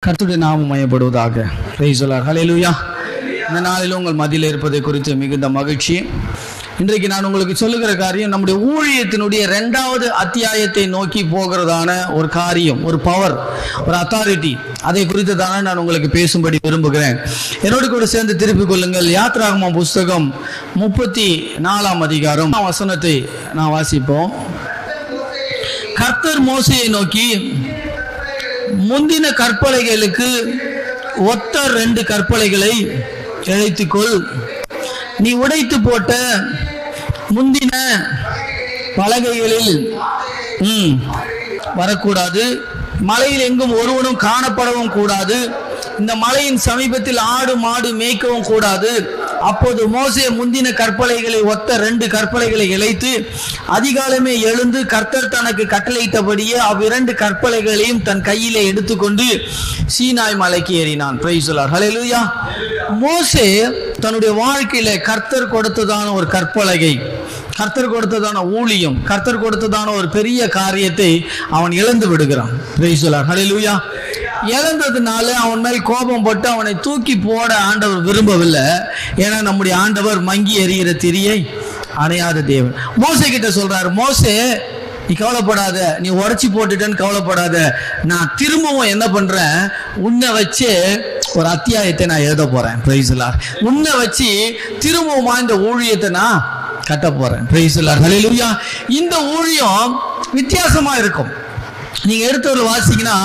கர்த்தருடைய நாமம் மயப்படுவதாக. Price the Lord. Hallelujah. இந்த நாளில் உங்கள் மத்தியில் இருப்பதை குறித்து மிகுந்த மகிழ்ச்சி. இன்றைக்கு நான் உங்களுக்கு சொல்லுகிற காரியம் நம்முடைய ஊழியத்தினுடைய 2வது அத்தியாயத்தை நோக்கி போகிறதான ஒரு காரியம், ஒரு பவர், ஒரு அத்தாரிட்டி. அதை குறித்து தானே நான் உங்களுக்கு பேசும்படி விரும்புகிறேன். என்னோடு கூட சேர்ந்து திருப்பிக் கொள்ளுங்கள். யாத்ராகமம் புஸ்தகம் 34ஆம் அதிகாரம் வசனத்தை நான் வாசிப்போம். கர்த்தர் மோசேயை நோக்கி, முந்தின கற்பலைகளுக்கு ஒத்த 2 கற்பலைகளை இழைத்துக்கொள். நீ உடைத்து போட்ட முந்தின பலகைகளில் வரக்கூடாது. மலையில் எங்கும் ஒருவனும் காணப்படவும் கூடாது. இந்த மலையின் சமீபத்தில் ஆடு மாடு மேய்க்கவும் கூடாது. அப்போது மோசே முந்தின கற்பலைகளை ஒத்த 2 கற்பலைகளை இழைத்து அதிகாலமே எழுந்து கர்த்தர் தனக்கு கட்டளையிட்டபடியே அவ்விரண்டு கற்பலைகளையும் தன் கையிலே எடுத்துக்கொண்டு சீனாய் மலைக்கு ஏறினான். Praise the Lord. ஹல்லேலூயா. மோசே தன்னுடைய வாழ்க்கையில கர்த்தர் கொடுத்ததான ஒரு கற்பலகை, கர்த்தர் கொடுத்ததான ஊழியம், கர்த்தர் கொடுத்ததான ஒரு பெரிய காரியத்தை அவன் இழந்து விடுகிறான். Price the Lord. ஹல்லேலூயா. இழந்ததுனால அவன் மேல் கோபம் பட்டு அவனை தூக்கி போட ஆண்டவர் விரும்பவில்லை. ஏன்னா நம்முடைய ஆண்டவர் மங்கி எறிகிற திரியை அணையாத தேவன். மோசே கிட்ட சொல்றாரு, மோசே நீ கவலைப்படாத, நீ உடைச்சி போட்டுட்டேன்னு கவலைப்படாத. நான் திரும்பவும் என்ன பண்றேன், உன்னை வச்சு ஒரு அத்தியாயத்தை நான் எழுத போறேன். Praise the Lord. உன்னை வச்சு திரும்பவும் இந்த ஊழியத்தை நான் கட்ட போறேன். Praise the Lord. ஹல்லேலூயா. இந்த ஊழியம் வித்தியாசமா இருக்கும். நீங்க எடுத்தவரை வாசிங்கன்னா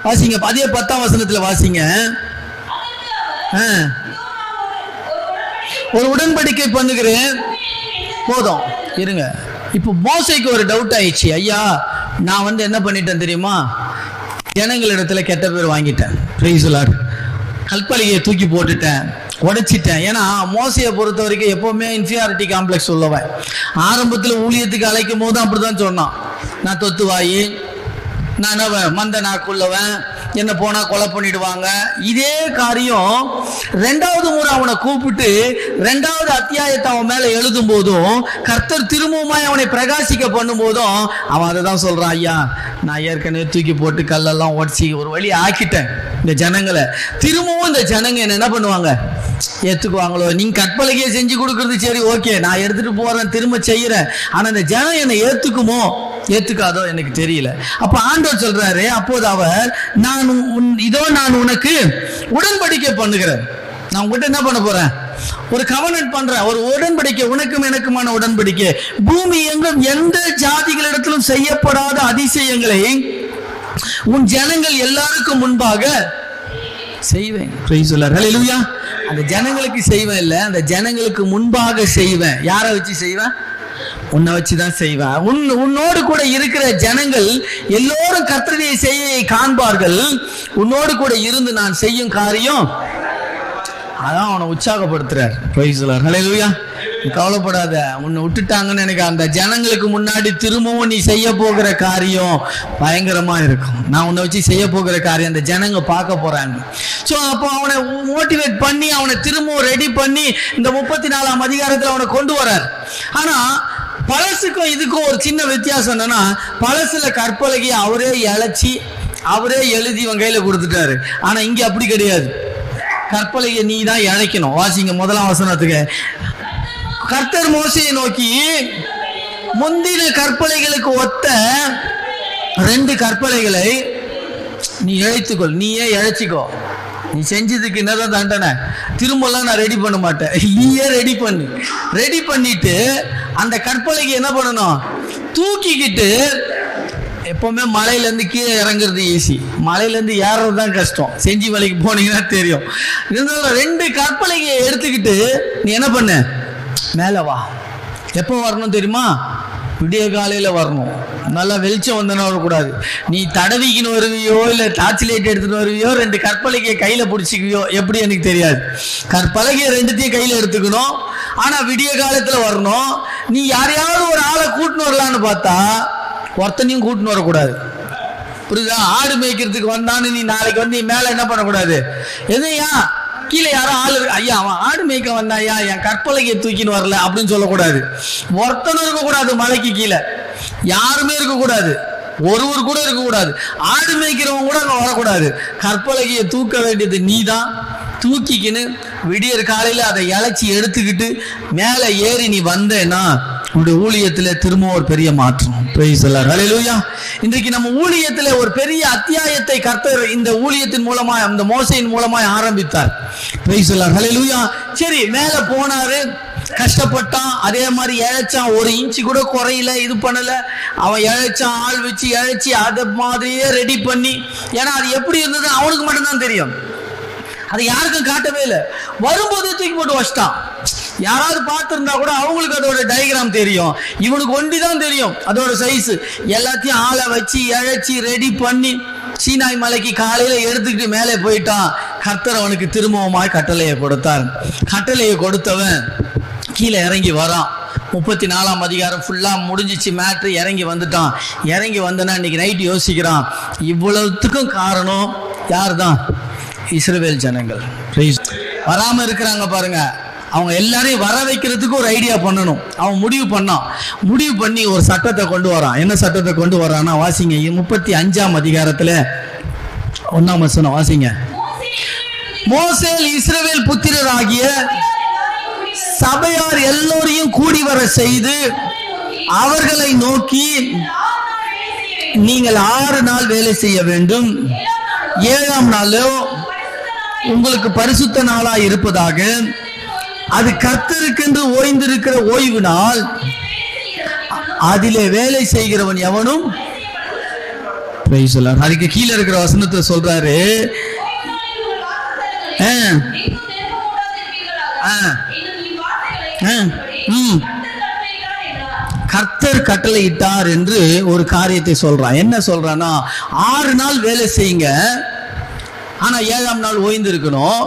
வாசிங்க, அதே 10ஆம் வசனத்துல வாசிங்க. ஒரு உடன்படிக்கை பண்ணுகிறேன். போதும் இருங்க. இப்போ மோசேக்கு ஒரு டவுட் ஆயிடுச்சு. ஐயா, நான் என்ன பண்ணிட்டேன் தெரியுமா, ஜனங்களிடத்துல கெட்ட பேர் வாங்கிட்டேன். Price the Lord. கற்பலையை தூக்கி போட்டுட்டேன், உடைச்சிட்டேன். ஏன்னா மோசையை பொறுத்த வரைக்கும் எப்பவுமே இன்ஃபீரியாரிட்டி காம்ப்ளெக்ஸ் உள்ளவன். ஆரம்பத்தில் ஊழியத்துக்கு அழைக்கும் போது அப்படிதான் சொன்னான். நான் தொத்துவாயி, நான் மந்த நாக்குள்ளவன், என்ன போனா கொலை பண்ணிடுவாங்க. இதே காரியம் 2வது முறை அவனை கூப்பிட்டு 2வது அத்தியாயத்தை அவன் மேல எழுதும் போதும், கர்த்தர் திரும்பவுமாய் அவனை பிரகாசிக்க பண்ணும் போதும் அவன் அதை தான் சொல்றான். ஐயா, நான் ஏற்கனவே தூக்கி போட்டு கல்லெல்லாம் உடச்சி ஒரு வழி ஆக்கிட்டேன் இந்த ஜனங்களை. திரும்பவும் இந்த ஜனங்க என்ன பண்ணுவாங்க, ஏத்துக்குவாங்களோ? நீங்க கற்பலகையை செஞ்சு கொடுக்கறது சரி, ஓகே, நான் எடுத்துட்டு போறேன், திரும்ப செய்யறேன். ஆனா இந்த ஜனம் என்னை ஏத்துக்குமோ ஏத்துக்காதோ எனக்கு தெரியல. அப்ப ஆண்டவர் சொல்றாரு, அப்போது அவர், நான் உனக்கு உடன்படிக்கை பண்ணுகிறேன். நான் உங்ககிட்ட என்ன பண்ண போறேன், ஒரு கவர்னன்ட் பண்றேன், ஒரு உடன்படிக்கை, உனக்கும் எனக்குமான உடன்படிக்கை. பூமி எங்கும் எந்த ஜாதிகளிடத்திலும் செய்யப்படாத அதிசயங்களை உன் ஜனங்கள் எல்லாருக்கும் முன்பாக செய்வேன். Praise the Lord. ஹல்லேலூயா. அந்த ஜனங்களுக்கு செய்வேன் இல்ல, அந்த ஜனங்களுக்கு முன்பாக செய்வேன். யாரை வச்சு செய்வேன்? உன்னை வச்சுதான் செய்வேன். உன்னோடு கூட இருக்கிற ஜனங்கள் எல்லோரும் கர்த்தருடைய செய்கையை காண்பார்கள். உன்னோடு கூட இருந்து நான் செய்யும் காரியம், அதான் அவனை உற்சாகப்படுத்துறார். Price the Lord. ஹல்லேலூயா. நீ கவலைப்படாத, உன்னை விட்டுட்டாங்கன்னு எனக்கு அந்த ஜனங்களுக்கு முன்னாடி திரும்பவும் நீ செய்ய போகிற காரியம் பயங்கரமா இருக்கும். நான் உன்னை வச்சு செய்ய போகிற காரியம் அந்த ஜனங்க பார்க்க போறாங்க. ஸோ அப்போ அவனை மோட்டிவேட் பண்ணி அவனை திரும்பவும் ரெடி பண்ணி இந்த 34ஆம் அதிகாரத்தில் அவனை கொண்டு வரார். ஆனா பழசுக்கும் இதுக்கும் ஒரு சின்ன வித்தியாசம் என்னன்னா, பழசுல கற்பலகையை அவரே இழைச்சி அவரே எழுதி இவன் கையில கொடுத்துட்டாரு. ஆனா இங்க அப்படி கிடையாது. கற்பலகையை நீ தான் இழைக்கணும். வாசிங்க 1ஆம் வசனத்துக்கு. கர்த்தர் மோசேயை நோக்கி, முந்தின கற்பலைகளுக்கு ஒத்த 2 கற்பலைகளை நீ இழைத்துக்கொள். நீயே இழைச்சிக்கோ. நீ செஞ்சதுக்கு என்னதான் தண்டனை, திரும்பலாம் நான் ரெடி பண்ண மாட்டேன், நீயே ரெடி பண்ணு. ரெடி பண்ணிட்டு அந்த கற்பலைக்கு என்ன பண்ணணும், தூக்கிக்கிட்டு, எப்பவுமே மலையிலேருந்து கீழே இறங்குறது ஈஸி, மலையிலேருந்து ஏறது தான் கஷ்டம். செஞ்சி மலைக்கு போனீங்கன்னா தெரியும். இருந்தாலும் 2 கற்பலையை எடுத்துக்கிட்டு நீ என்ன பண்ண, மேலே வா. எப்போ வரணும் தெரியுமா, விடிய காலையில் வரணும். நல்லா வெளிச்சம் வந்தனா வரக்கூடாது. நீ தடவிக்கின்னு வருவியோ இல்லை டார்ச் லைட் எடுத்துட்டு வருவியோ, 2 கற்பலகையை கையில் பிடிச்சிக்குவியோ, எப்படி எனக்கு தெரியாது. கற்பலகையை 2த்தையும் கையில் எடுத்துக்கணும். ஆனால் விடிய காலத்தில் வரணும். நீ யாரையாவது ஒரு ஆளை கூட்டின்னு வரலான்னு பார்த்தா ஒருத்தனையும் கூட்டின்னு வரக்கூடாது. புரியுதா? ஆடு மேய்க்கிறதுக்கு வந்தான்னு நீ நாளைக்கு நீ மேலே என்ன பண்ணக்கூடாது, எதையா கீழே யாரும் ஆள் இருக்கு, ஐயா அவன் ஆடு மேய்க்க வந்தாயா, என் கற்பலகையை தூக்கின்னு வரல அப்படின்னு சொல்லக்கூடாது. ஒருத்தனும் இருக்கக்கூடாது மலைக்கு கீழே, யாருமே இருக்கக்கூடாது. ஒருவர் கூட இருக்கக்கூடாது. ஆடு மேய்க்கிறவங்க கூட அங்க வரக்கூடாது. கற்பலகையை தூக்க வேண்டியது நீதான். தூக்கிக்கின்னு விடியற் காலையில அதை இழைச்சி எடுத்துக்கிட்டு மேல ஏறி நீ வந்தேன்னா உன்னுடைய ஊழியத்துல திரும்ப ஒரு பெரிய மாற்றம். Praise the Lord. ஹல்லேலூயா. இன்றைக்கு நம்ம ஊழியத்துல ஒரு பெரிய அத்தியாயத்தை கர்த்தர் இந்த ஊழியத்தின் மூலமாய், அந்த மோசையின் மூலமாய் ஆரம்பித்தார். Praise the Lord. ஹல்லேலூயா. சரி, மேல போனாரு, கஷ்டப்பட்டான், அதே மாதிரி இழைச்சான், ஒரு இன்ச்சு கூட குறையில, இது பண்ணல. அவன் இழைச்சான், ஆள் வச்சு இழைச்சி அதை மாதிரியே ரெடி பண்ணி, ஏன்னா அது எப்படி இருந்தது அவனுக்கு மட்டும்தான் தெரியும், அது யாருக்கும் காட்டவே இல்லை. வரும்போது தூக்கி போட்டு வச்சிட்டான். யாராவது பார்த்திருந்தா கூட அவங்களுக்கு அதோட டயக்ராம் தெரியும், இவனுக்கு ஒண்டிதான் தெரியும் அதோட சைஸ். எல்லாத்தையும் ஆளை வச்சு இழைச்சி ரெடி பண்ணி சீனாய் மலைக்கு காலையில எடுத்துக்கிட்டு மேலே போயிட்டான். கர்த்தர் அவனுக்கு திரும்பவுமாய் கட்டளையை கொடுத்தார். கட்டளையை கொடுத்தவன் கீழே இறங்கி வரான். 34ஆம் அதிகாரம் ஃபுல்லா முடிஞ்சிச்சு, மேட்ரு. இறங்கி வந்துட்டான். இறங்கி வந்தனா இன்னைக்கு நைட் யோசிக்கிறான், இவ்வளவுத்துக்கும் காரணம் யார் தான்? இஸ்ரவேல் ஜனங்கள். வராம இருக்கிறாங்க பாருங்க, அவங்க எல்லாரையும் வர வைக்கிறதுக்கு ஒரு ஐடியா பண்ணணும். அவன் முடிவு பண்ணி ஒரு சட்டத்தை கொண்டு வரான். என்ன சட்டத்தை கொண்டு வரான்னா, வாசிங்க 35ஆம் அதிகாரத்துல 1ஆம் வசனம் வாசிங்க. மோசே இஸ்ரவேல் புத்திரராகிய சபையார் எல்லோரையும் கூடி வர செய்து அவர்களை நோக்கி, நீங்கள் 6 நாள் வேலை செய்ய வேண்டும், 7ஆம் நாளோ உங்களுக்கு பரிசுத்த நாளா இருப்பதாக, அது கர்த்தருக்கென்று ஓய்ந்திருக்கிற ஓய்வு நாள், அதிலே வேலை செய்கிறவன் எவனும். அதுக்கு கீழே இருக்கிற வசனத்தை சொல்றாரு, கர்த்தர் கட்டளை இட்டார் என்று ஒரு காரியத்தை சொல்றான். என்ன சொல்றான்னா, 6 நாள் வேலை செய்யுங்க, ஆனா 7ஆம் நாள் ஓய்ந்து இருக்கணும்.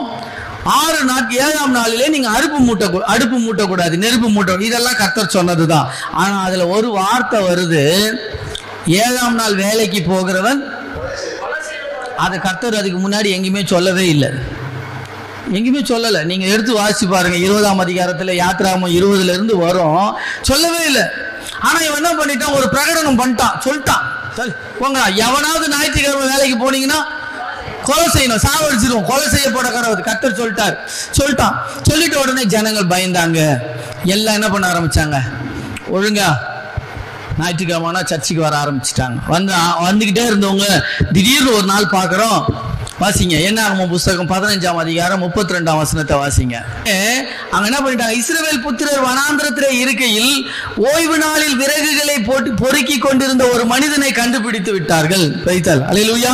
6 நாட்கள் 7ஆம் நாளிலே நீங்க அடுப்பு மூட்டக்கூடாது, நெருப்பு மூட்ட, இதெல்லாம் கர்த்தர் சொன்னதுதான். ஆனா அதுல ஒரு வார்த்தை வருது, 7ஆம் நாள் வேலைக்கு போகிறவன். அது கர்த்தர் அதுக்கு முன்னாடி எங்கேயுமே சொல்லவே இல்லை, எங்கேயுமே சொல்லலை. நீங்க எடுத்து வாசிச்சு பாருங்க, 20ஆம் அதிகாரத்துல யாத்திராகமம் 20ல இருந்து வரும், சொல்லவே இல்லை. ஆனா இவன் என்ன பண்ணிட்டான், ஒரு பிரகடனம் பண்ணிட்டான், சொல்லிட்டான், போங்க எவனாவது ஞாயிற்றுக்கிழமை வேலைக்கு போனீங்கன்னா கொலை செய்யணும், சாவடிச்சிருவோம், கொலை செய்யப்பட கர்த்தர் சொல்லிட்டான். சொல்லிட்ட உடனே ஜனங்கள் பயந்தாங்க. எல்லாம் என்ன பண்ண ஆரம்பிச்சாங்க, ஒழுங்கா ஞாயிற்றுக்கிழமைனா சர்ச்சுக்கு வர ஆரம்பிச்சுட்டாங்க. வந்துகிட்டே இருந்தவங்க திடீர்னு ஒரு நாள் பார்க்குறோம். வாசிங்க என்னாகமம் புஸ்தகம் 15ஆம் அதிகாரம் 32ஆம் வசனத்தை வாசிங்க. அங்க என்ன பண்ணிட்டாங்க, இஸ்ரவேல் புத்திரர் வனாந்திரத்திலே இருக்கையில் ஓய்வு நாளில் விறகுகளை போட்டு பொறுக்கி கொண்டிருந்த ஒரு மனிதனை கண்டுபிடித்து விட்டார்கள். அல்லேலூயா.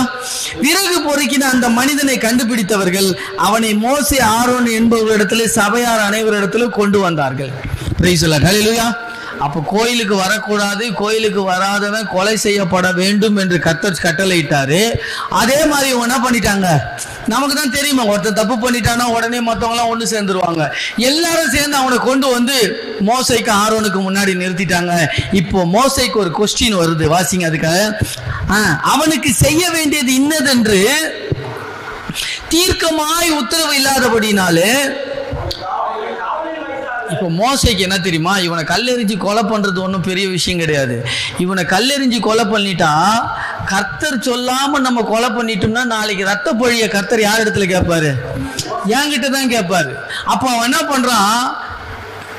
விறகு பொறுக்கின அந்த மனிதனை கண்டுபிடித்தவர்கள் அவனை மோசே ஆரோன் என்பவரிடத்திலே சபையார் அனைவரிடத்திலும் கொண்டு வந்தார்கள். அல்லேலூயா. அப்போ கோயிலுக்கு வரக்கூடாது, கோயிலுக்கு வராதவன் கொலை செய்யப்பட வேண்டும் என்று கர்த்தர் கட்டளையிட்டாரு. அதே மாதிரி என்ன பண்ணிட்டாங்க, நமக்கு தான் தெரியுமா, ஒருத்தர் தப்பு பண்ணிட்டானா உடனே மற்றவங்க எல்லாம் ஒன்று சேர்ந்துருவாங்க. எல்லாரும் சேர்ந்து அவனை கொண்டு வந்து மோசைக்கு ஆரோனுக்கு முன்னாடி நிறுத்திட்டாங்க. இப்போ மோசைக்கு ஒரு கொஸ்டின் வருது, வாசிங்க. அதுக்காக அவனுக்கு செய்ய வேண்டியது இன்னதென்று தீர்க்கமாய் உத்தரவு இல்லாதபடினாலே, இப்போ மோசைக்கு என்ன தெரியுமா, இவனை கல்லெறிஞ்சு கொலை பண்றது ஒன்றும் பெரிய விஷயம் கிடையாது. இவனை கல்லெறிஞ்சு கொலை பண்ணிட்டா, கர்த்தர் சொல்லாம நம்ம கொலை பண்ணிட்டோம்னா நாளைக்கு ரத்த பொழிய கர்த்தர் யார் இடத்துல கேட்பாரு, என்கிட்ட தான் கேட்பாரு. அப்போ அவன் என்ன பண்றான்,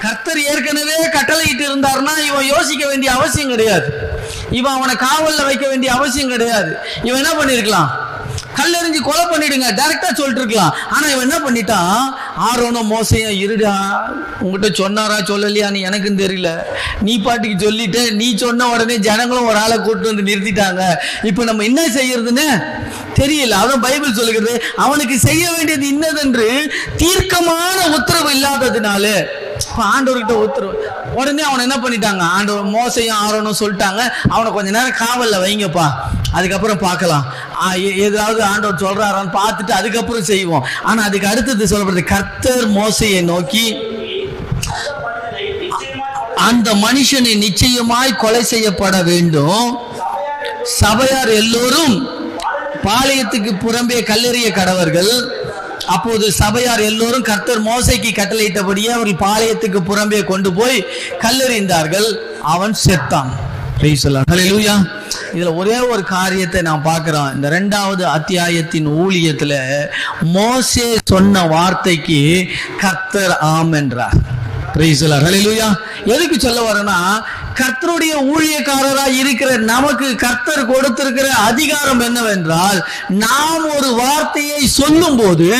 கர்த்தர் ஏற்கனவே கட்டளையிட்டு இருந்தாருன்னா இவன் யோசிக்க வேண்டிய அவசியம் கிடையாது, இவன் அவனை காவல்ல வைக்க வேண்டிய அவசியம் கிடையாது. இவன் என்ன பண்ணிருக்கலாம், கல்லெறிஞ்சு கொலை பண்ணிடுங்க டைரக்டா சொல்லிட்டு இருக்கலாம். ஆனா இவன் என்ன பண்ணிட்டான், ஆரோனும் மோசையும், இருடா உங்ககிட்ட சொன்னாரா சொல்லலையான்னு எனக்கும் தெரியல, நீ பாட்டுக்கு சொல்லிட்டு நீ சொன்ன உடனே ஜனங்களும் ஒரு ஆளை கூட்டு வந்து நிறுத்திட்டாங்க, இப்ப நம்ம என்ன செய்யறதுன்னு தெரியல. அதான் பைபிள் சொல்லுகிறது, அவனுக்கு செய்ய வேண்டியது இன்னதென்று தீர்க்கமான உத்தரவு இல்லாததுனால ஆண்டவர்கிட்ட உத்தரவு. உடனே அவனை என்ன பண்ணிட்டாங்க, ஆண்டவர் மோசையும் ஆரோனும் சொல்லிட்டாங்க, அவனை கொஞ்ச நேரம் காவல்ல வைங்கப்பா, அதுக்கப்புறம் பார்க்கலாம், ஏதாவது ஆண்டவர் சொல்றாரான்னு பார்த்துட்டு அதுக்கப்புறம் செய்வோம். ஆனா அதுக்கு அடுத்தது சொல்லப்படுது, கர்த்தர் மோசையை நோக்கி, அந்த மனுஷனை நிச்சயமாய் கொலை செய்யப்பட வேண்டும், சபையார் எல்லோரும் பாளையத்துக்கு புறம்பே கல்லெறிய கடவர்கள். அப்போது சபையார் எல்லோரும் கர்த்தர் மோசைக்கு கட்டளையிட்டபடியே அவர்கள் பாளையத்துக்கு புறம்பே கொண்டு போய் கல்லெறிந்தார்கள். அவன் செத்தான். Praise the Lord. ஹல்லேலூயா. இதுல ஒரே ஒரு காரியத்தை நான் பார்க்கிறோம். இந்த 2வது அத்தியாயத்தின் ஊழியத்துல மோசே சொன்ன வார்த்தைக்கு கர்த்தர் ஆம் என்றார். Praise the Lord. ஹல்லேலூயா. எதுக்கு சொல்ல வரேன்னா, கர்த்தருடைய ஊழியக்காரராய் இருக்கிற நமக்கு கர்த்தர் கொடுத்திருக்கிற அதிகாரம் என்னவென்றால், நாம் ஒரு வார்த்தையை சொல்லும் போது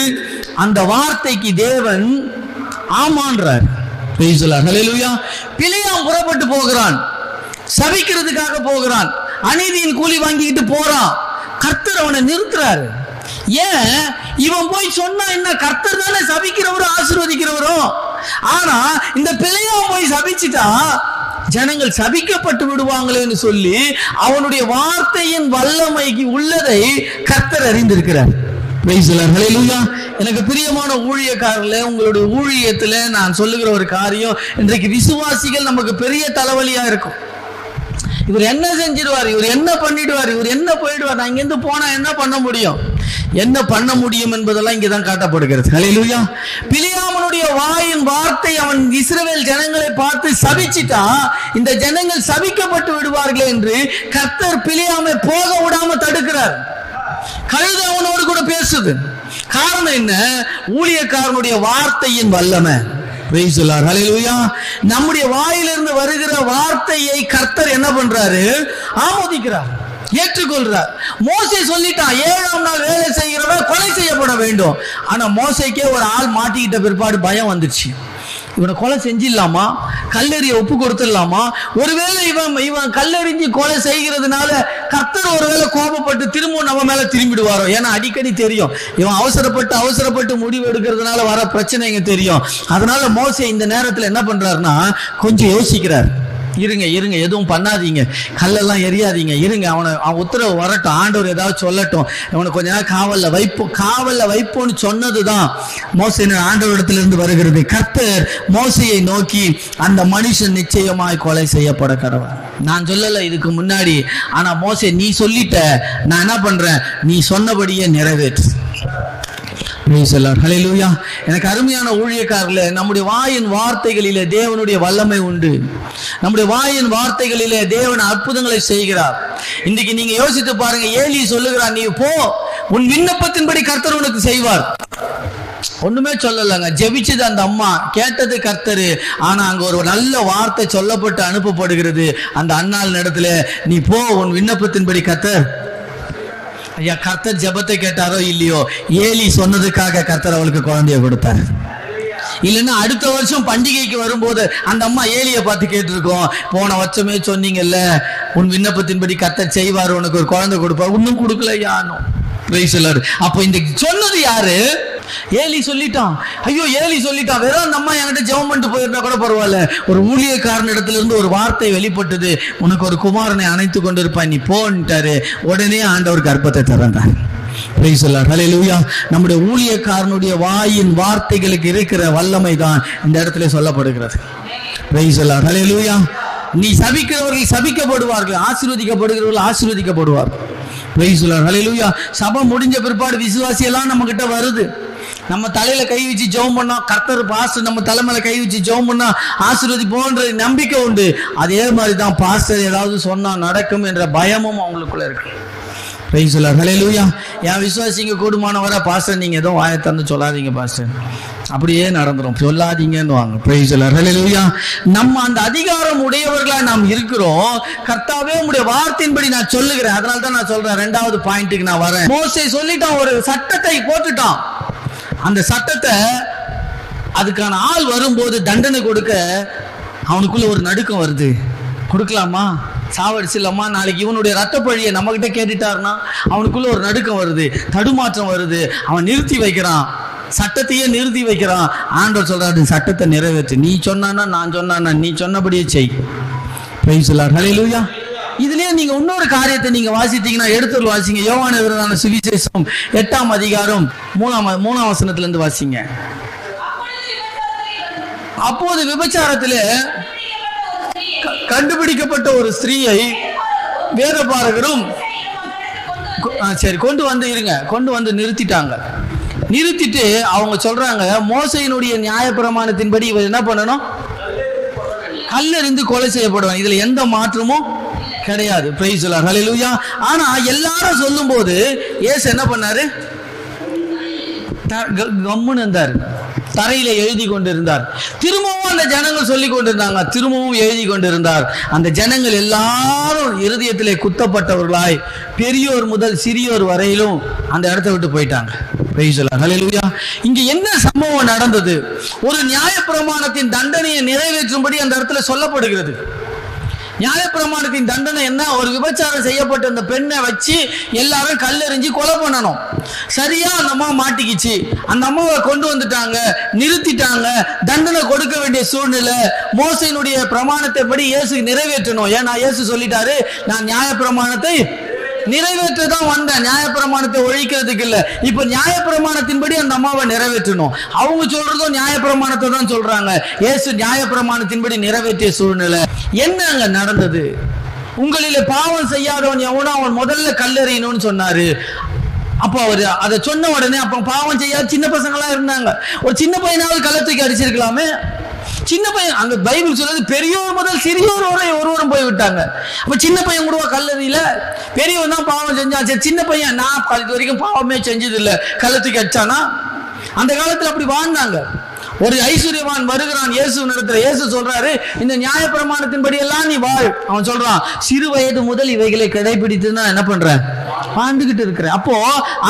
அந்த வார்த்தைக்கு தேவன் ஆமான்றார். Price the Lord. ஹல்லேலூயா. பிலேயாம் புறப்பட்டு போகிறான், சபிக்கிறதுக்காக போகிறான், அநீதியின் கூலி வாங்கிட்டு போறான். கர்த்தர் அவனை நிறுத்துறாரு. ஏன்? இவன் போய் சொன்னா என்ன, கர்த்தர் தானே சபிக்கிறவரும் ஆசீர்வதிக்கிறவரும். ஆனா இந்த பிலேயாம் போய் சபிச்சிட்டா ஜனங்கள் சபிக்கப்பட்டு விடுவாங்களேன்னு சொல்லி அவனுடைய வார்த்தையின் வல்லமைக்கு உள்ளதை கர்த்தர் அறிந்திருக்கிறார். Praise the Lord. ஹல்லேலூயா. எனக்கு பிரியமான ஊழியக்காரர்களே, உங்களுடைய ஊழியத்துல நான் சொல்லுகிற ஒரு காரியம், இன்றைக்கு விசுவாசிகள் நமக்கு பெரிய தலைவலியா இருக்கும். இவர் என்ன செஞ்சிடுவார், இவர் என்ன பண்ணிடுவார், இவர் என்ன போயிடுவார், நான் இங்கிருந்து போனா என்ன பண்ண முடியும், என்ன பண்ண முடியும் என்பதெல்லாம் இங்கதான் காட்டப்படுகிறது. ஹல்லேலூயா. பிலேயாமனுடைய வாயின் வார்த்தை அவன் இஸ்ரவேல் ஜனங்களை பார்த்து சபிச்சிட்டா, இந்த ஜனங்கள் சபிக்கப்பட்டு விடுவார்களே என்று கர்த்தர் பிலேயாமை போக விடாம தடுக்கிறார். கழுதை அவனோடு கூட பேசுது. காரணம் என்ன? ஊழியக்காரனுடைய வார்த்தையின் வல்லமை. Praise the Lord. ஹல்லேலூயா. நம்முடைய வாயிலிருந்து வருகிற வார்த்தையை கர்த்தர் என்ன பண்றாரு? ஆமோதிக்கிறார், ஏற்றுக்கொள்றார். மோசே சொல்லிட்டான், 7ஆம் நாள் வேலை செய்கிறவன் கொலை செய்யப்பட வேண்டும். ஆனா மோசேக்கே ஒரு ஆள் மாட்டிக்கிட்ட பிற்பாடு பயம் வந்துச்சு. இவனை கொலை செஞ்சிடலாமா, கல்லெறிய ஒப்பு கொடுத்துடலாமா, ஒருவேளை இவன் கல்லெறிஞ்சு கொலை செய்கிறதுனால கர்த்தர் ஒருவேளை கோபப்பட்டு திரும்ப நம்ம மேல திரும்பிடுவாரோ. ஏன்னா அடிக்கடி தெரியும், இவன் அவசரப்பட்டு முடிவு எடுக்கிறதுனால வர பிரச்சனைங்க தெரியும். அதனால மோசே இந்த நேரத்தில் என்ன பண்றாருன்னா, கொஞ்சம் யோசிக்கிறார். இருங்க எதுவும் பண்ணாதீங்க, கல்லெல்லாம் எரியாதீங்க, இருங்க அவன் உத்தரவு வரட்டும், ஆண்டவர் ஏதாவது சொல்லட்டும், இவனை கொஞ்ச நேரம் காவல்ல வைப்போன்னு சொன்னதுதான் மோசே ஆண்டவரிடத்திலிருந்து வருகிறது. கர்த்தர் மோசையை நோக்கி, அந்த மனுஷன் நிச்சயமாய் கொலை செய்யப்பட கடவன். நான் சொல்லல இதுக்கு முன்னாடி, ஆனா மோசே நீ சொல்லிட்ட, நான் என்ன பண்றேன், நீ சொன்னபடியே நிறைவேற்று. ஹல்லேலூயா. எனக்கு அருமையான ஊழியக்காரர்களே, நம்முடைய வாயின் வார்த்தைகளிலே தேவனுடைய வல்லமை உண்டு. நம்முடைய வாயின் வார்த்தைகளிலே தேவன் அற்புதங்களை செய்கிறார். இன்னைக்கு நீங்க யோசித்து பாருங்க, ஏலி சொல்லுகிறார், நீ போ, உன் விண்ணப்பத்தின்படி கர்த்தர் உனக்கு செய்வார். ஒண்ணுமே சொல்லலங்க, ஜெபிச்சது அந்த அம்மா, கேட்டது கர்த்தரு. ஆனா அங்க ஒரு நல்ல வார்த்தை சொல்லப்பட்டு அனுப்பப்படுகிறது அந்த அன்னாள் இடத்துல, நீ போ, உன் விண்ணப்பத்தின்படி கர்த்தர். ஐயா, கர்த்தர் ஜெபத்தை கேட்டாரோ இல்லையோ, ஏலி சொன்னதுக்காக கர்த்தர் அவளுக்கு குழந்தைய கொடுத்தார். இல்லைன்னா அடுத்த வருஷம் பண்டிகைக்கு வரும்போது அந்த அம்மா ஏலியை பார்த்து கேட்டிருக்கோம், போன வருஷமே சொன்னீங்கல்ல உன் விண்ணப்பத்தின்படி கர்த்தர் செய்வார், உனக்கு ஒரு குழந்தை கொடுப்பார், இன்னும் கொடுக்கலையானோ. அப்போ இந்த சொன்னது யாரு? ஏலி சொல்லிட்டான். ஐயோ ஏலி சொல்லிட்டான், வெறும் அந்த அம்மா என்கிட்ட ஜெபம் பண்ணிட்டு போயிருந்தா கூட பரவாயில்ல, ஒரு ஊழியக்காரன் இடத்துல இருந்து ஒரு வார்த்தை வெளிப்பட்டது, உனக்கு ஒரு குமாரனை அணைத்து கொண்டு இருப்பான், நீ போன்ட்டாரு. உடனே ஆண்டவர் கர்ப்பத்தை திறந்தார். Praise the Lord. ஹல்லேலூயா. நம்முடைய ஊழியக்காரனுடைய வாயின் வார்த்தைகளுக்கு இருக்கிற வல்லமை தான் இந்த இடத்துல சொல்லப்படுகிறது. Praise the Lord. ஹல்லேலூயா. நீ சபிக்கிறவர்கள் சபிக்கப்படுவார்கள், ஆசீர்வதிக்கப்படுகிறவர்கள் ஆசீர்வதிக்கப்படுவார்கள். Price the Lord. ஹல்லேலூயா. சபை முடிஞ்ச பிற்பாடு விசுவாசி எல்லாம் நம்ம கிட்ட வருது, நம்ம தலையில கை வச்சு ஜெபம் பண்ணா, கர்த்தர் பாஸ்டர் நம்ம தலைமையில கை வச்சு ஜெபம் பண்ணா ஆசீர்வதிப்போன்ற நம்பிக்கை உண்டு. அதே மாதிரிதான் பாஸ்டர் ஏதாவது சொன்னா நடக்கும் என்ற பயமும் அவங்களுக்குள்ள இருக்கு. Praise the Lord. ஹல்லேலூயா. என் விசுவாசிங்க கூடுமானவர, பாஸ்டர் நீங்க ஏதோ வாயை தந்து சொல்லாதீங்க பாஸ்டர், அப்படியே நடந்துரும், சொல்லாதீங்கன்னு வாங்க. Praise the Lord. ஹல்லேலூயா. நம்ம அந்த அதிகாரம் உடையவர்களா நாம் இருக்கிறோம். கர்த்தாவே உம்முடைய வார்த்தையின்படி நான் சொல்லுகிறேன். அதனால தான் நான் சொல்றேன், 2வது பாயிண்ட்டுக்கு நான் வரேன். மோசே சொல்லிட்டான், ஒரு சட்டத்தை போட்டுட்டான். அந்த சட்டத்தை அதுக்கான ஆள் வரும்போது தண்டனை கொடுக்க அவனுக்குள்ள ஒரு நடுக்கம் வருது. கொடுக்கலாமா, சாவடிச்சிடலாமா, நாளைக்கு இவனுடைய ரத்தப்பழியை நம்ம கிட்ட கேட்டுட்டாருன்னா அவனுக்குள்ள ஒரு நடுக்கம் வருது, தடுமாற்றம் வருது. அவன் நிறுத்தி வைக்கிறான், சட்டத்தையே நிறுத்தி வைக்கிறான். ஆண்டவர் சொல்றாரு, சட்டத்தை நிறைவேற்று, நீ சொன்னானா நான் சொன்னானா, நீ சொன்னபடியே செய். Praise the Lord. ஹல்லேலூயா. இதுலயே நீங்க இன்னொரு காரியத்தை நீங்க வாசித்தீங்கன்னா, எடுத்து வாசிங்க, யோவான் எழுதின சுவிசேஷம் 8ஆம் அதிகாரம் 3ஆம் வசனத்துல இருந்து வாசிங்க. அப்போது விபச்சாரத்திலே கண்டுபிடிக்கப்பட்ட ஒரு ஸ்திரீயை வேதபாரகரும் சரி கொண்டு வந்து நிறுத்திட்டாங்க. நிறுத்திட்டு அவங்க சொல்றாங்க, மோசையினுடைய நியாயப்பிரமாணத்தின்படி இவர் என்ன பண்ணணும், கல்லெறிந்து கொலை செய்யப்படுவான். இதுல எந்த மாற்றமும் கிடையாது. பிரைஸ் தி லார்ட், ஹல்லேலூயா. ஆனா எல்லாரும் சொல்லும்போது இயேசு என்ன பண்ணாரு? கம்முன்னு இருந்தார், தரையில எழுதி கொண்டிருந்தார். திரும்பவும் அந்த ஜனங்கள் சொல்லி கொண்டிருந்தாங்க, திரும்பவும் எழுதி கொண்டிருந்தார். அந்த ஜனங்கள் எல்லாரும் இருதயத்திலே குத்தப்பட்டவர்களாய் பெரியோர் முதல் சிறியோர் வரையிலும் அந்த இடத்தை விட்டு போயிட்டாங்க. பிரைஸ் தி லார்ட், ஹல்லேலூயா. இங்க என்ன சம்பவம் நடந்தது? ஒரு நியாயப்பிரமாணத்தின் தண்டனையை நிறைவேற்றும்படி அந்த இடத்துல சொல்லப்படுகிறது. நியாயப்பிரமாணத்தின் தண்டனை என்ன? ஒரு விபச்சாரம் செய்யப்பட்ட அந்த பெண்ணை வச்சு எல்லாரும் கல்லெறிஞ்சு கொலை பண்ணணும். சரியா அந்த அம்மா மாட்டிக்கிச்சு, அந்த அம்மாவை கொண்டு வந்துட்டாங்க, நிறுத்திட்டாங்க, தண்டனை கொடுக்க வேண்டிய சூழ்நிலை. மோசேயினுடைய பிரமாணத்தை படி இயேசு நிறைவேற்றணும். ஏன்னா இயேசு சொல்லிட்டாரு, நான் நியாயப்பிரமாணத்தை நிறைவேற்றதான் வந்தேன், நியாயப்பிரமாணத்தை ஒழிக்கிறதுக்கு இல்ல. இப்ப நியாயப்பிரமாணத்தின்படி அந்த அம்மாவை நிறைவேற்றணும். அவங்க சொல்றதும் நியாயப்பிரமாணத்தை தான் சொல்றாங்க. இயேசு நியாயப்பிரமாணத்தின்படி நிறைவேற்றிய சூழ்நிலை. என்ன அங்க நடந்தது? உங்களிலே பாவம் செய்யாதவன் எவனோ அவன் முதல்ல கல்லெறியணும்னு சொன்னாரு. அப்போ அவரு அதை சொன்ன உடனே அப்ப பாவம் செய்யாத சின்ன பசங்களா இருந்தாங்க. ஒரு சின்ன பையனாவது கல்லை தூக்கி அடிச்சிருக்கலாமே. சின்ன பையன், அங்க பைபிள் சொல்றது பெரியோர் முதல் சிறியோர் வரை ஒருவரும் போய் விட்டாங்க. அப்ப சின்ன பையன் கூட கல்லறியில, பெரியவன் தான் பாவம் செஞ்சான். சரி, சின்ன பையன் நான் இது வரைக்கும் பாவமே செஞ்சது இல்லை, கள்ளத்துக்கு அடிச்சானா? அந்த காலத்துல அப்படி வாழ்ந்தாங்க. ஒரு ஐஸ்வர்யவான் வருகிறான் இயேசு இடத்துல. இயேசு சொல்றாரு, இந்த நியாயப்பிரமாணத்தின்படி எல்லாம் நீ வாழ். அவன் சொல்றான், சிறு வயது முதல் இவைகளை கடைபிடித்து நான் என்ன பண்றேன்? வாழ்ந்துகிட்டு இருக்கிறேன். அப்போ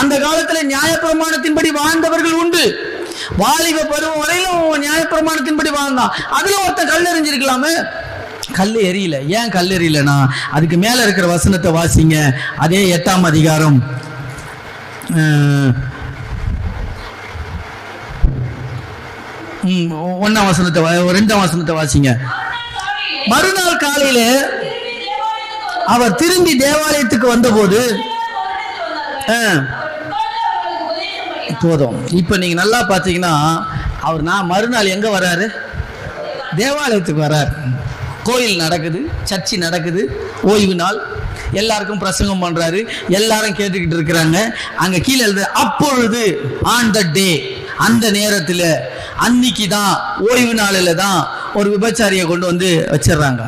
அந்த காலத்துல நியாயப்பிரமாணத்தின்படி வாழ்ந்தவர்கள் உண்டு. வாலிப பருவம் வரையிலும் நியாயப்பிரமாணத்தின்படி வாழ்ந்தான். அதுல ஒருத்தன் கல் எறிஞ்சிருக்கலாமே, கல் எரியல. ஏன் கல் எரியலனா, அதுக்கு மேல இருக்கிற வசனத்தை வாசிங்க. அதே 8ஆம் அதிகாரம் 1ஆம் வசனத்தை 2ஆம் வசனத்தை வாசிங்க. மறுநாள் காலையில அவர் திரும்பி தேவாலயத்துக்கு வந்தபோது போதும். இப்ப நீங்க நல்லா பாத்தீங்கன்னா, அவர் மறுநாள் எங்க வர்றாரு? தேவாலயத்துக்கு வர்றாரு. கோயில் நடக்குது, சர்ச்சு நடக்குது, ஓய்வு நாள், எல்லாருக்கும் பிரசங்கம் பண்றாரு, எல்லாரும் கேட்டுக்கிட்டு இருக்கிறாங்க. அங்க கீழே எழுது, அப்பொழுது ஆன் த டே, அந்த நேரத்துல, அன்னைக்கு தான், ஓய்வு நாளில தான் ஒரு விபச்சாரியை கொண்டு வந்து வச்சிடறாங்க.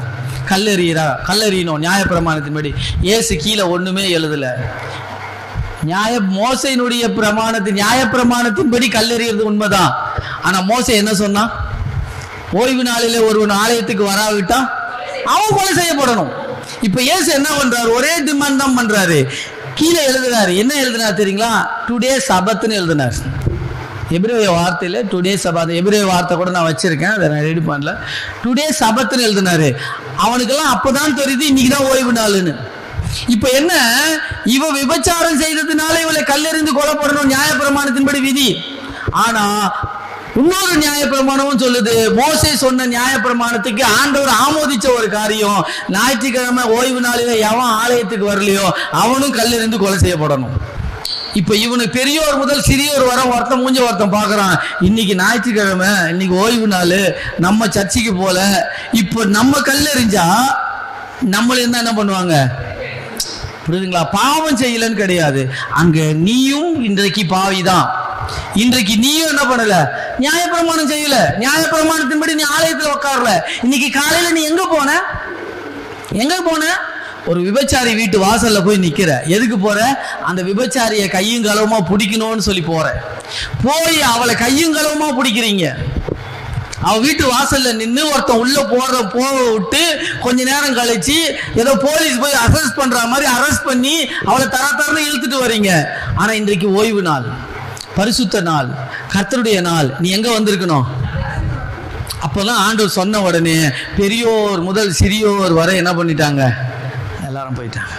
கல்லெறியணும் நியாயப்பிரமாணத்தின்படி. இயேசு கீழே ஒண்ணுமே எழுதல. மோசையினுடைய நியாயப்பிரமாணத்தின்படி கல்லெறியறது உண்மைதான். ஆனா மோசே என்ன சொன்னா? ஓய்வு நாளில ஒருவன் ஆலயத்துக்கு வராவிட்டா அவன் கொலை செய்யப்படணும். இப்ப இயேசு என்ன பண்றாரு? ஒரே டிமாண்ட் தான் பண்றாரு. கீழே எழுதுறாரு. என்ன எழுதுனார் தெரியுங்களா? டுடே சபத்னு எழுதினார். எபிரேய வார்த்தையில டுடே சபத், எபிரேய வார்த்தை கூட நான் வச்சிருக்கேன், அதை நான் ரெடி பண்ணல. டுடே சபத்னு எழுதினாரு. அவனுக்கெல்லாம் அப்பதான் தெரியுது இன்னைக்குதான் ஓய்வு நாள்னு. இப்ப என்ன, இவ விபச்சாரம் செய்ததுனால இவளை கல்லெறிந்து கொலைப்படணும், நியாயப்பிரமாணத்தின்படி விதி. ஆனா இன்னொரு நியாயப்பிரமாணமும் சொல்லுது, மோசே சொன்ன நியாயப்பிரமாணத்துக்கு ஆண்டவர் ஆமோதிச்ச ஒரு காரியம், ஞாயிற்றுக்கிழமை ஓய்வு நாளில எவன் ஆலயத்துக்கு வரலையோ அவனும் கல்லெறிந்து கொலை செய்யப்படணும். இப்ப இவனுக்கு பெரியோர் முதல் சிறியோர் வர ஒருத்தன் மூஞ்ச ஒருத்தன் பாக்குறான். இன்னைக்கு ஞாயிற்றுக்கிழமை, இன்னைக்கு ஓய்வு நாள், நம்ம சர்ச்சைக்கு போல. இப்ப நம்ம கல்லெறிஞ்சா நம்மள என்ன பண்ணுவாங்க? புரியுதுங்களா? பாவம் செய்யலன்னு கிடையாது, அங்க நீயும் இன்றைக்கு பாவிதான். இன்றைக்கு நீயும் என்ன பண்ணல? நியாயப்பிரமாணம் செய்யல. நியாயப்பிரமாணத்தின்படி நீ ஆலயத்துல உட்காரல. இன்னைக்கு காலையில நீ எங்க போன? ஒரு விபச்சாரி வீட்டு வாசல்ல போய் நிக்கிற. எதுக்கு போற? அந்த விபச்சாரிய கையும் களவுமா பிடிக்கணும்னு சொல்லி போற. போய் அவளை கையும் களவுமா பிடிக்கிறீங்க. அவ வீட்டு வாசல்ல நின்று ஒருத்தன் உள்ள போக விட்டு கொஞ்ச நேரம் கழிச்சு ஏதோ போலீஸ் போய் அரெஸ்ட் பண்ற மாதிரி அரெஸ்ட் பண்ணி அவளை தரத்தரன்னு இழுத்துட்டு வரீங்க. ஆனா இன்றைக்கு ஓய்வு நாள், பரிசுத்த நாள், கர்த்தருடைய நாள். நீ எங்க வந்திருக்கணும்? அப்பதான் ஆண்டவர் சொன்ன உடனே பெரியோர் முதல் சிறியோர் வரை என்ன பண்ணிட்டாங்க? எல்லாரும் போயிட்டாங்க.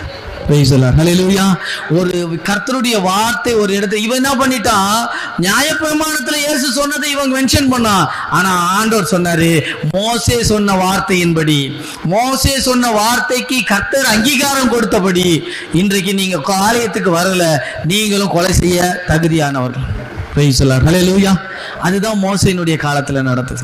ஒரு கர்த்தருடைய வார்த்தை ஒரு இடத்துல இவன் என்ன பண்ணிட்டான்? நியாயப்பிரமாணத்துல இயேசு சொன்னதை இவங்க மென்ஷன் பண்ணான். ஆனா ஆண்டவர் சொன்னாரு, மோசே சொன்ன வார்த்தையின்படி, மோசே சொன்ன வார்த்தைக்கு கர்த்தர் அங்கீகாரம் கொடுத்தபடி இன்றைக்கு நீங்க ஆலயத்துக்கு வரல, நீங்களும் கொலை செய்ய தகுதியானவர்கள். பிரைஸ் தி லார்ட், ஹல்லேலூயா. அதுதான் மோசேயினுடைய காலத்துல நடந்தது.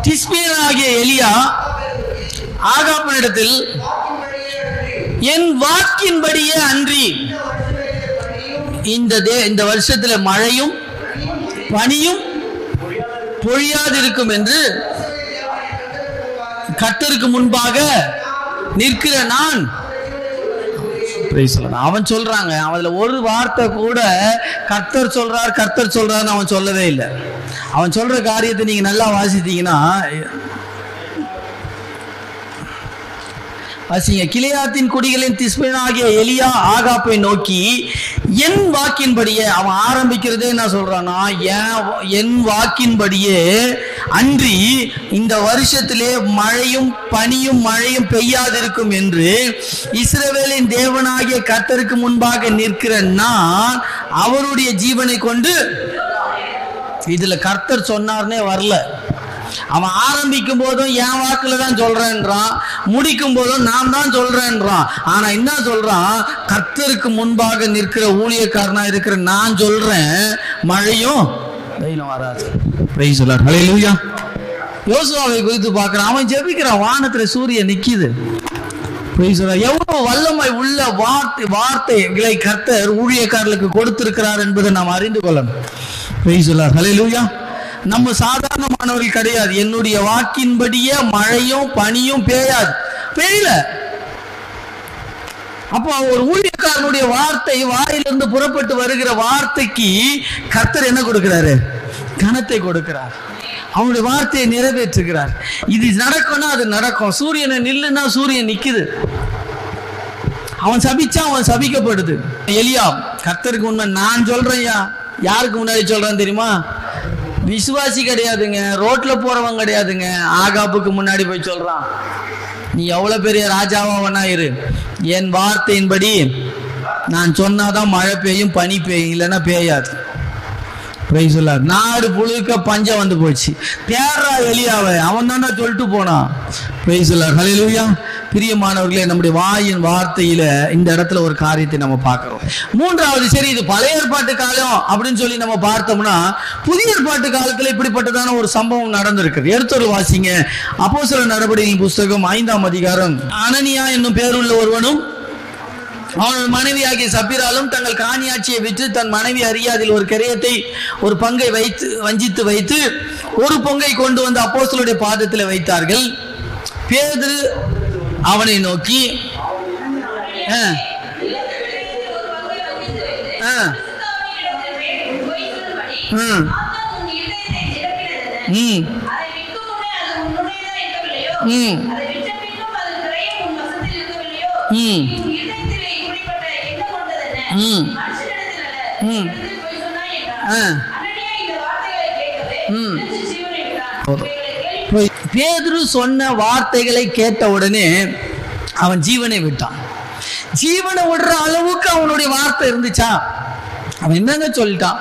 திஸ்பியனாகிய எலியா ஆகாபினிடத்தில், என் வாக்கின்படியே அன்றி இந்த வருஷத்துல மழையும் பனியும் பொழியாதிருக்கும் என்று கர்த்தருக்கு முன்பாக நிற்கிற நான். அவன் சொல்றாங்க, அவன்ல ஒரு வார்த்தை கூட கர்த்தர் சொல்றாருன்னு அவன் சொல்லவே இல்லை. அவன் சொல்ற காரியத்தை நீங்க நல்லா வாசித்தீங்கன்னா, கிலியாத்தின் குடிகளின் திஸ்பேனாகிய எலியா ஆகாப்பை நோக்கி என் வாக்கின்படியே, அவன் ஆரம்பிக்கிறதே என்ன சொல்றான்னா, என் வாக்கின்படியே அன்றி இந்த வருஷத்திலே மழையும் பனியும் மழையும் பெய்யாதிருக்கும் என்று இஸ்ரவேலின் தேவனாகிய கர்த்தருக்கு முன்பாக நிற்கிற நான் அவருடைய ஜீவனை கொண்டு. இதுல கர்த்தர் சொன்னார்னே வரல. அவன் ஆரம்பிக்கும் போதும் என் வாக்குல தான் சொல்றேன்றான், முடிக்கும் போதும் நான் தான் சொல்றேன்றான். ஆனா என்ன சொல்றான், கர்த்தருக்கு முன்பாக நிற்கிற ஊழியக்காரனா இருக்கிற நான் சொல்றேன், மழையும் வெயிலும் வராது. பிரைஸ் தி லார்ட், ஹல்லேலூயா. யோசுவாவை குறித்து பார்க்கிறான், அவன் ஜெபிக்கிறான், வானத்துல சூரியன் நிக்குது. Price the Lord. எவ்வளவு வல்லமை உள்ள வார்த்தைகளை கர்த்தர் ஊழியக்காரர்களுக்கு கொடுத்திருக்கிறார் என்பதை நாம் அறிந்து கொள்ளணும். Price the Lord, hallelujah. நம்ம சாதாரணமானவர்கள் கிடையாது. என்னுடைய வாக்கின்படியே மழையும் பனியும் பெய்யல. அப்போ ஒரு ஊழியக்காரனுடைய வார்த்தை, வாயிலிருந்து புறப்பட்டு வருகிற வார்த்தைக்கு கர்த்தர் என்ன கொடுக்கிறாரு? கனத்தை கொடுக்கிறார். அவனுடைய வார்த்தையை நிறைவேற்றுகிறார். இது நடக்கும்னா அது நடக்கும். சூரியனை நில்லுன்னா சூரியன் நிக்குது. அவன் சபிச்சா அவன் சபிக்கப்படுது. எலியா, கர்த்தருக்கு உண்மை நான் சொல்றேன்யா. யாருக்கு முன்னாடி சொல்றேன் தெரியுமா? விசுவாசி கிடையாதுங்க, ரோட்ல போறவங்க கிடையாதுங்க. ஆகாப்புக்கு முன்னாடி போய் சொல்றான், நீ எவ்வளவு பெரிய ராஜாவா வேணா இரு, என் வார்த்தையின்படி நான் சொன்னாதான் மழை பெய்யும் பனி பெய்யும், இல்லைன்னா பெய்யாது. Price the Lord. நாடு புழுக்க பஞ்சம் வந்து போச்சு. தேர்றா எலியாவை, அவன் தானே சொல்லிட்டு போனான். பிரைஸ் தி லார்ட், ஹல்லேலூயா. பிரியமானவர்களே, நம்முடைய வாயின் வார்த்தையில இந்த இடத்துல ஒரு காரியத்தை நம்ம பார்க்கிறோம். மூன்றாவது, சரி இது பழைய ஏற்பாட்டு காலம் அப்படின்னு சொல்லி நம்ம பார்த்தோம்னா, புதிய ஏற்பாட்டு காலத்துல இப்படிப்பட்டதான ஒரு சம்பவம் நடந்திருக்கு. எடுத்து வாசிங்க, அப்போஸ்தலர் நடபடிகளின் புஸ்தகம் 5ஆம் அதிகாரம். அனனியா என்னும் பேருள்ள ஒருவனும் அவன் மனைவியாகிய சப்பிராலும் தங்கள் காணியாட்சியை விற்று தன் மனைவி அறியாதில் ஒரு கரையத்தை ஒரு பங்கை வஞ்சித்து வைத்து ஒரு பங்கை கொண்டு வந்து அப்போஸ்தலருடைய பாதத்தில் வைத்தார்கள். பேதுரு அவனை நோக்கி பேதுரு சொன்ன வார்த்தைகளை கேட்ட உடனே அவன் ஜீவனை விட்டான். ஜீவனை விடுற அளவுக்கு அவனுடைய வார்த்தை இருந்துச்சா? அவன் என்னங்க சொல்லிட்டான்?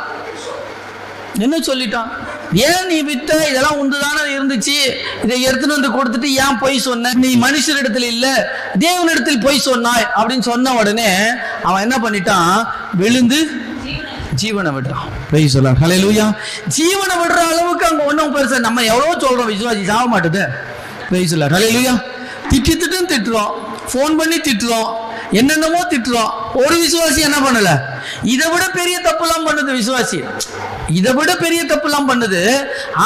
என்ன சொல்லிட்டான்? ஏன் நீ விட்ட, இதெல்லாம் உண்டுதானே இருந்துச்சு, இதை எடுத்துன்னு வந்து கொடுத்துட்டு ஏன் பொய் சொன்ன? நீ மனுஷரிடத்தில் இல்ல தேவனிடத்தில் பொய் சொன்னாய் அப்படின்னு சொன்ன உடனே அவன் என்ன பண்ணிட்டான்? விழுந்து ஜீவனை விடுறான். பிரைஸ் தி லார்ட், ஹல்லேலூயா. ஜீவனை விடுற அளவுக்கு அங்க ஒன்றும் பெருசா நம்ம எவ்வளோ சொல்றோம், விசுவாசி சாக மாட்டுது. Praise the Lord, hallelujah. திட்டுறோம், ஃபோன் பண்ணி திட்டுறோம், என்னென்னமோ திட்டுறோம். ஒரு விசுவாசி என்ன பண்ணல? இதை விட பெரிய தப்புலாம் பண்ணுது விசுவாசி, இதை விட பெரிய தப்புலாம் பண்ணுது.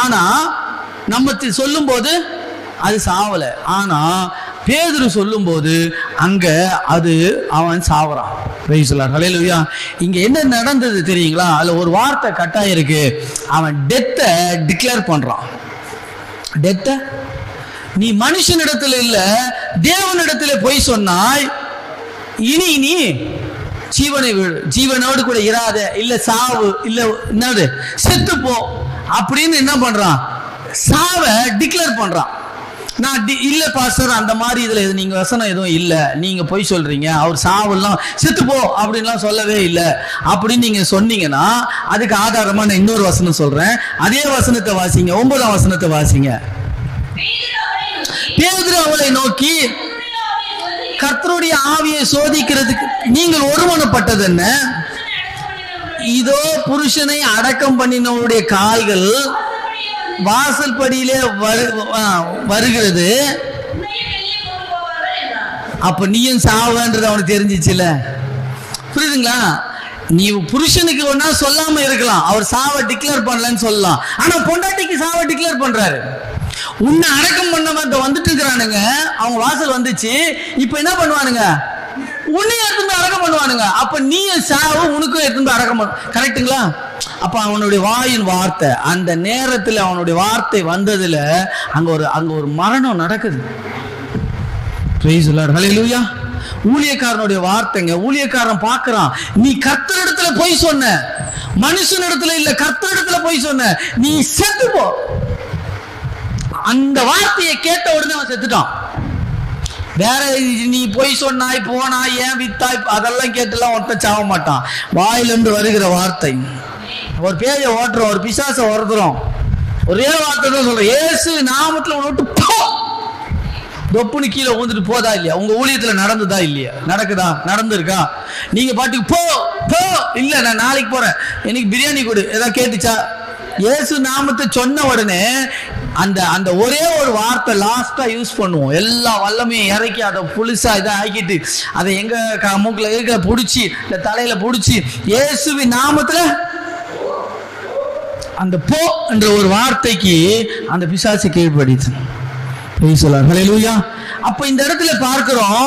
ஆனா நம்ம சொல்லும் போது அது சாவல. ஆனா பேதுரு சொல்லும் போது அங்க அது அவன் சாவறான். பிரைஸ் தி லார்ட், ஹல்லேலூயா. இங்க என்ன நடந்தது தெரியுங்களா? அதுல ஒரு வார்த்தை கட்டாயிருக்கு. அவன் டெத்தை டிக்ளேர் பண்றான். டெத்தை நீ மனுஷனிடத்துல இல்ல தேவனிடத்துல போய் சொன்னாய், இனி நீ ஜீவனோடு கூட இராத, இல்ல சாவு, இல்ல என்னது செத்து போ அப்படின்னு என்ன பண்றான்? சாவ டிக்ளேர் பண்றான். நான் இல்ல பாஸ்டர், அந்த மாதிரி இதுல நீங்க வசனம் எதுவும் இல்ல, நீங்க போய் சொல்றீங்க, அவர் சாவெல்லாம் செத்து போ அப்படின்லாம் சொல்லவே இல்லை அப்படின்னு நீங்க சொன்னீங்கன்னா அதுக்கு ஆதாரமா நான் இன்னொரு வசனம் சொல்றேன். அதே வசனத்தை வாசிங்க, 9ஆம் வசனத்தை வாசிங்க. பேதுரு அவளை நோக்கி, கர்த்தருடைய ஆவியை சோதிக்கிறதுக்கு நீங்கள் ஒருமனப்பட்டது என்ன? இதோ புருஷனை அடக்கம் பண்ணினவருடைய கால்கள் வாசல் படியிலே வருகிறது, அப்ப நீயும் சாவன்றது அவனுக்கு தெரிஞ்சிச்சுல. புரியுதுங்களா? நீ புருஷனுக்கு ஒன்னா சொல்லாம இருக்கலாம், அவர் சாவை டிக்ளேர் பண்ணலன்னு சொல்லலாம். ஆனா பொண்டாட்டிக்கு சாவை டிக்ளேர் பண்றாரு. உன்னை அடக்கம் பண்ண வந்துட்டு இருக்கிறானுங்க, அவங்க வாசல் வந்துச்சு. இப்ப என்ன பண்ணுவானுங்க? உன்னையும் எடுத்து அடக்கம் பண்ணுவானுங்க. அப்ப நீ சாவு உனக்கும் எடுத்து அடக்கம் பண்ண. கரெக்டுங்களா? அப்ப அவனுடைய வாயின் வார்த்தை, அந்த நேரத்தில் அவனுடைய வார்த்தை வந்ததுல அங்க ஒரு மரணம் நடக்குது. பிரைஸ் தி லார்ட், ஹல்லேலூயா. ஊழியக்காரனுடைய வார்த்தைங்க. ஊழியக்காரன் பார்க்கறான், நீ கர்த்தரிடத்துல போய் சொன்ன, மனுஷனிடத்துல இல்ல, கர்த்தரிடத்துல போய் சொன்ன, நீ செத்து போ. அந்த வார்த்தையை கேட்ட உடனே அவன் செத்துட்டான். வேற நீ போய் சொன்னாய், போனாய், ஏன் வித்தாய், அதெல்லாம் கேட்டுலாம் ஒருத்தன் சாவ மாட்டான். வாயிலிருந்து வருகிற வார்த்தை. ஒரு பேய ஓட்டுறோம், ஒரு பிசாசை ஓடுறோம், ஒரே வார்த்தை தான் சொல்றோம், இயேசு நாமத்துல உன்னை விட்டு போ. தொப்புனு கீழே ஊந்துட்டு போதா இல்லையா? உங்க ஊழியத்துல நடந்ததா இல்லையா? நடக்குதா? நடந்திருக்கா? நீங்க பாட்டுக்கு போ போ, இல்ல நான் நாளைக்கு போறேன், எனக்கு பிரியாணி கொடு, ஏதாவது கேட்டுச்சா? இயேசு நாமத்தை சொன்ன உடனே அந்த ஒரே ஒரு வார்த்தை லாஸ்டா யூஸ் பண்ணுவோம். எல்லா வல்லமையும் இறக்கி அதை புதுசா இதை ஆக்கிட்டு அதை எங்க மூக்குல இருக்க புடிச்சு, இந்த தலையில புடிச்சு, இயேசுவின் நாமத்துல அந்த போ என்ற ஒரு வார்த்தைக்கு அந்த பிசாசு கீழ்ப்படிச்சு. ஹல்லேலூயா. அப்ப இந்த இடத்துல பார்க்கிறோம்,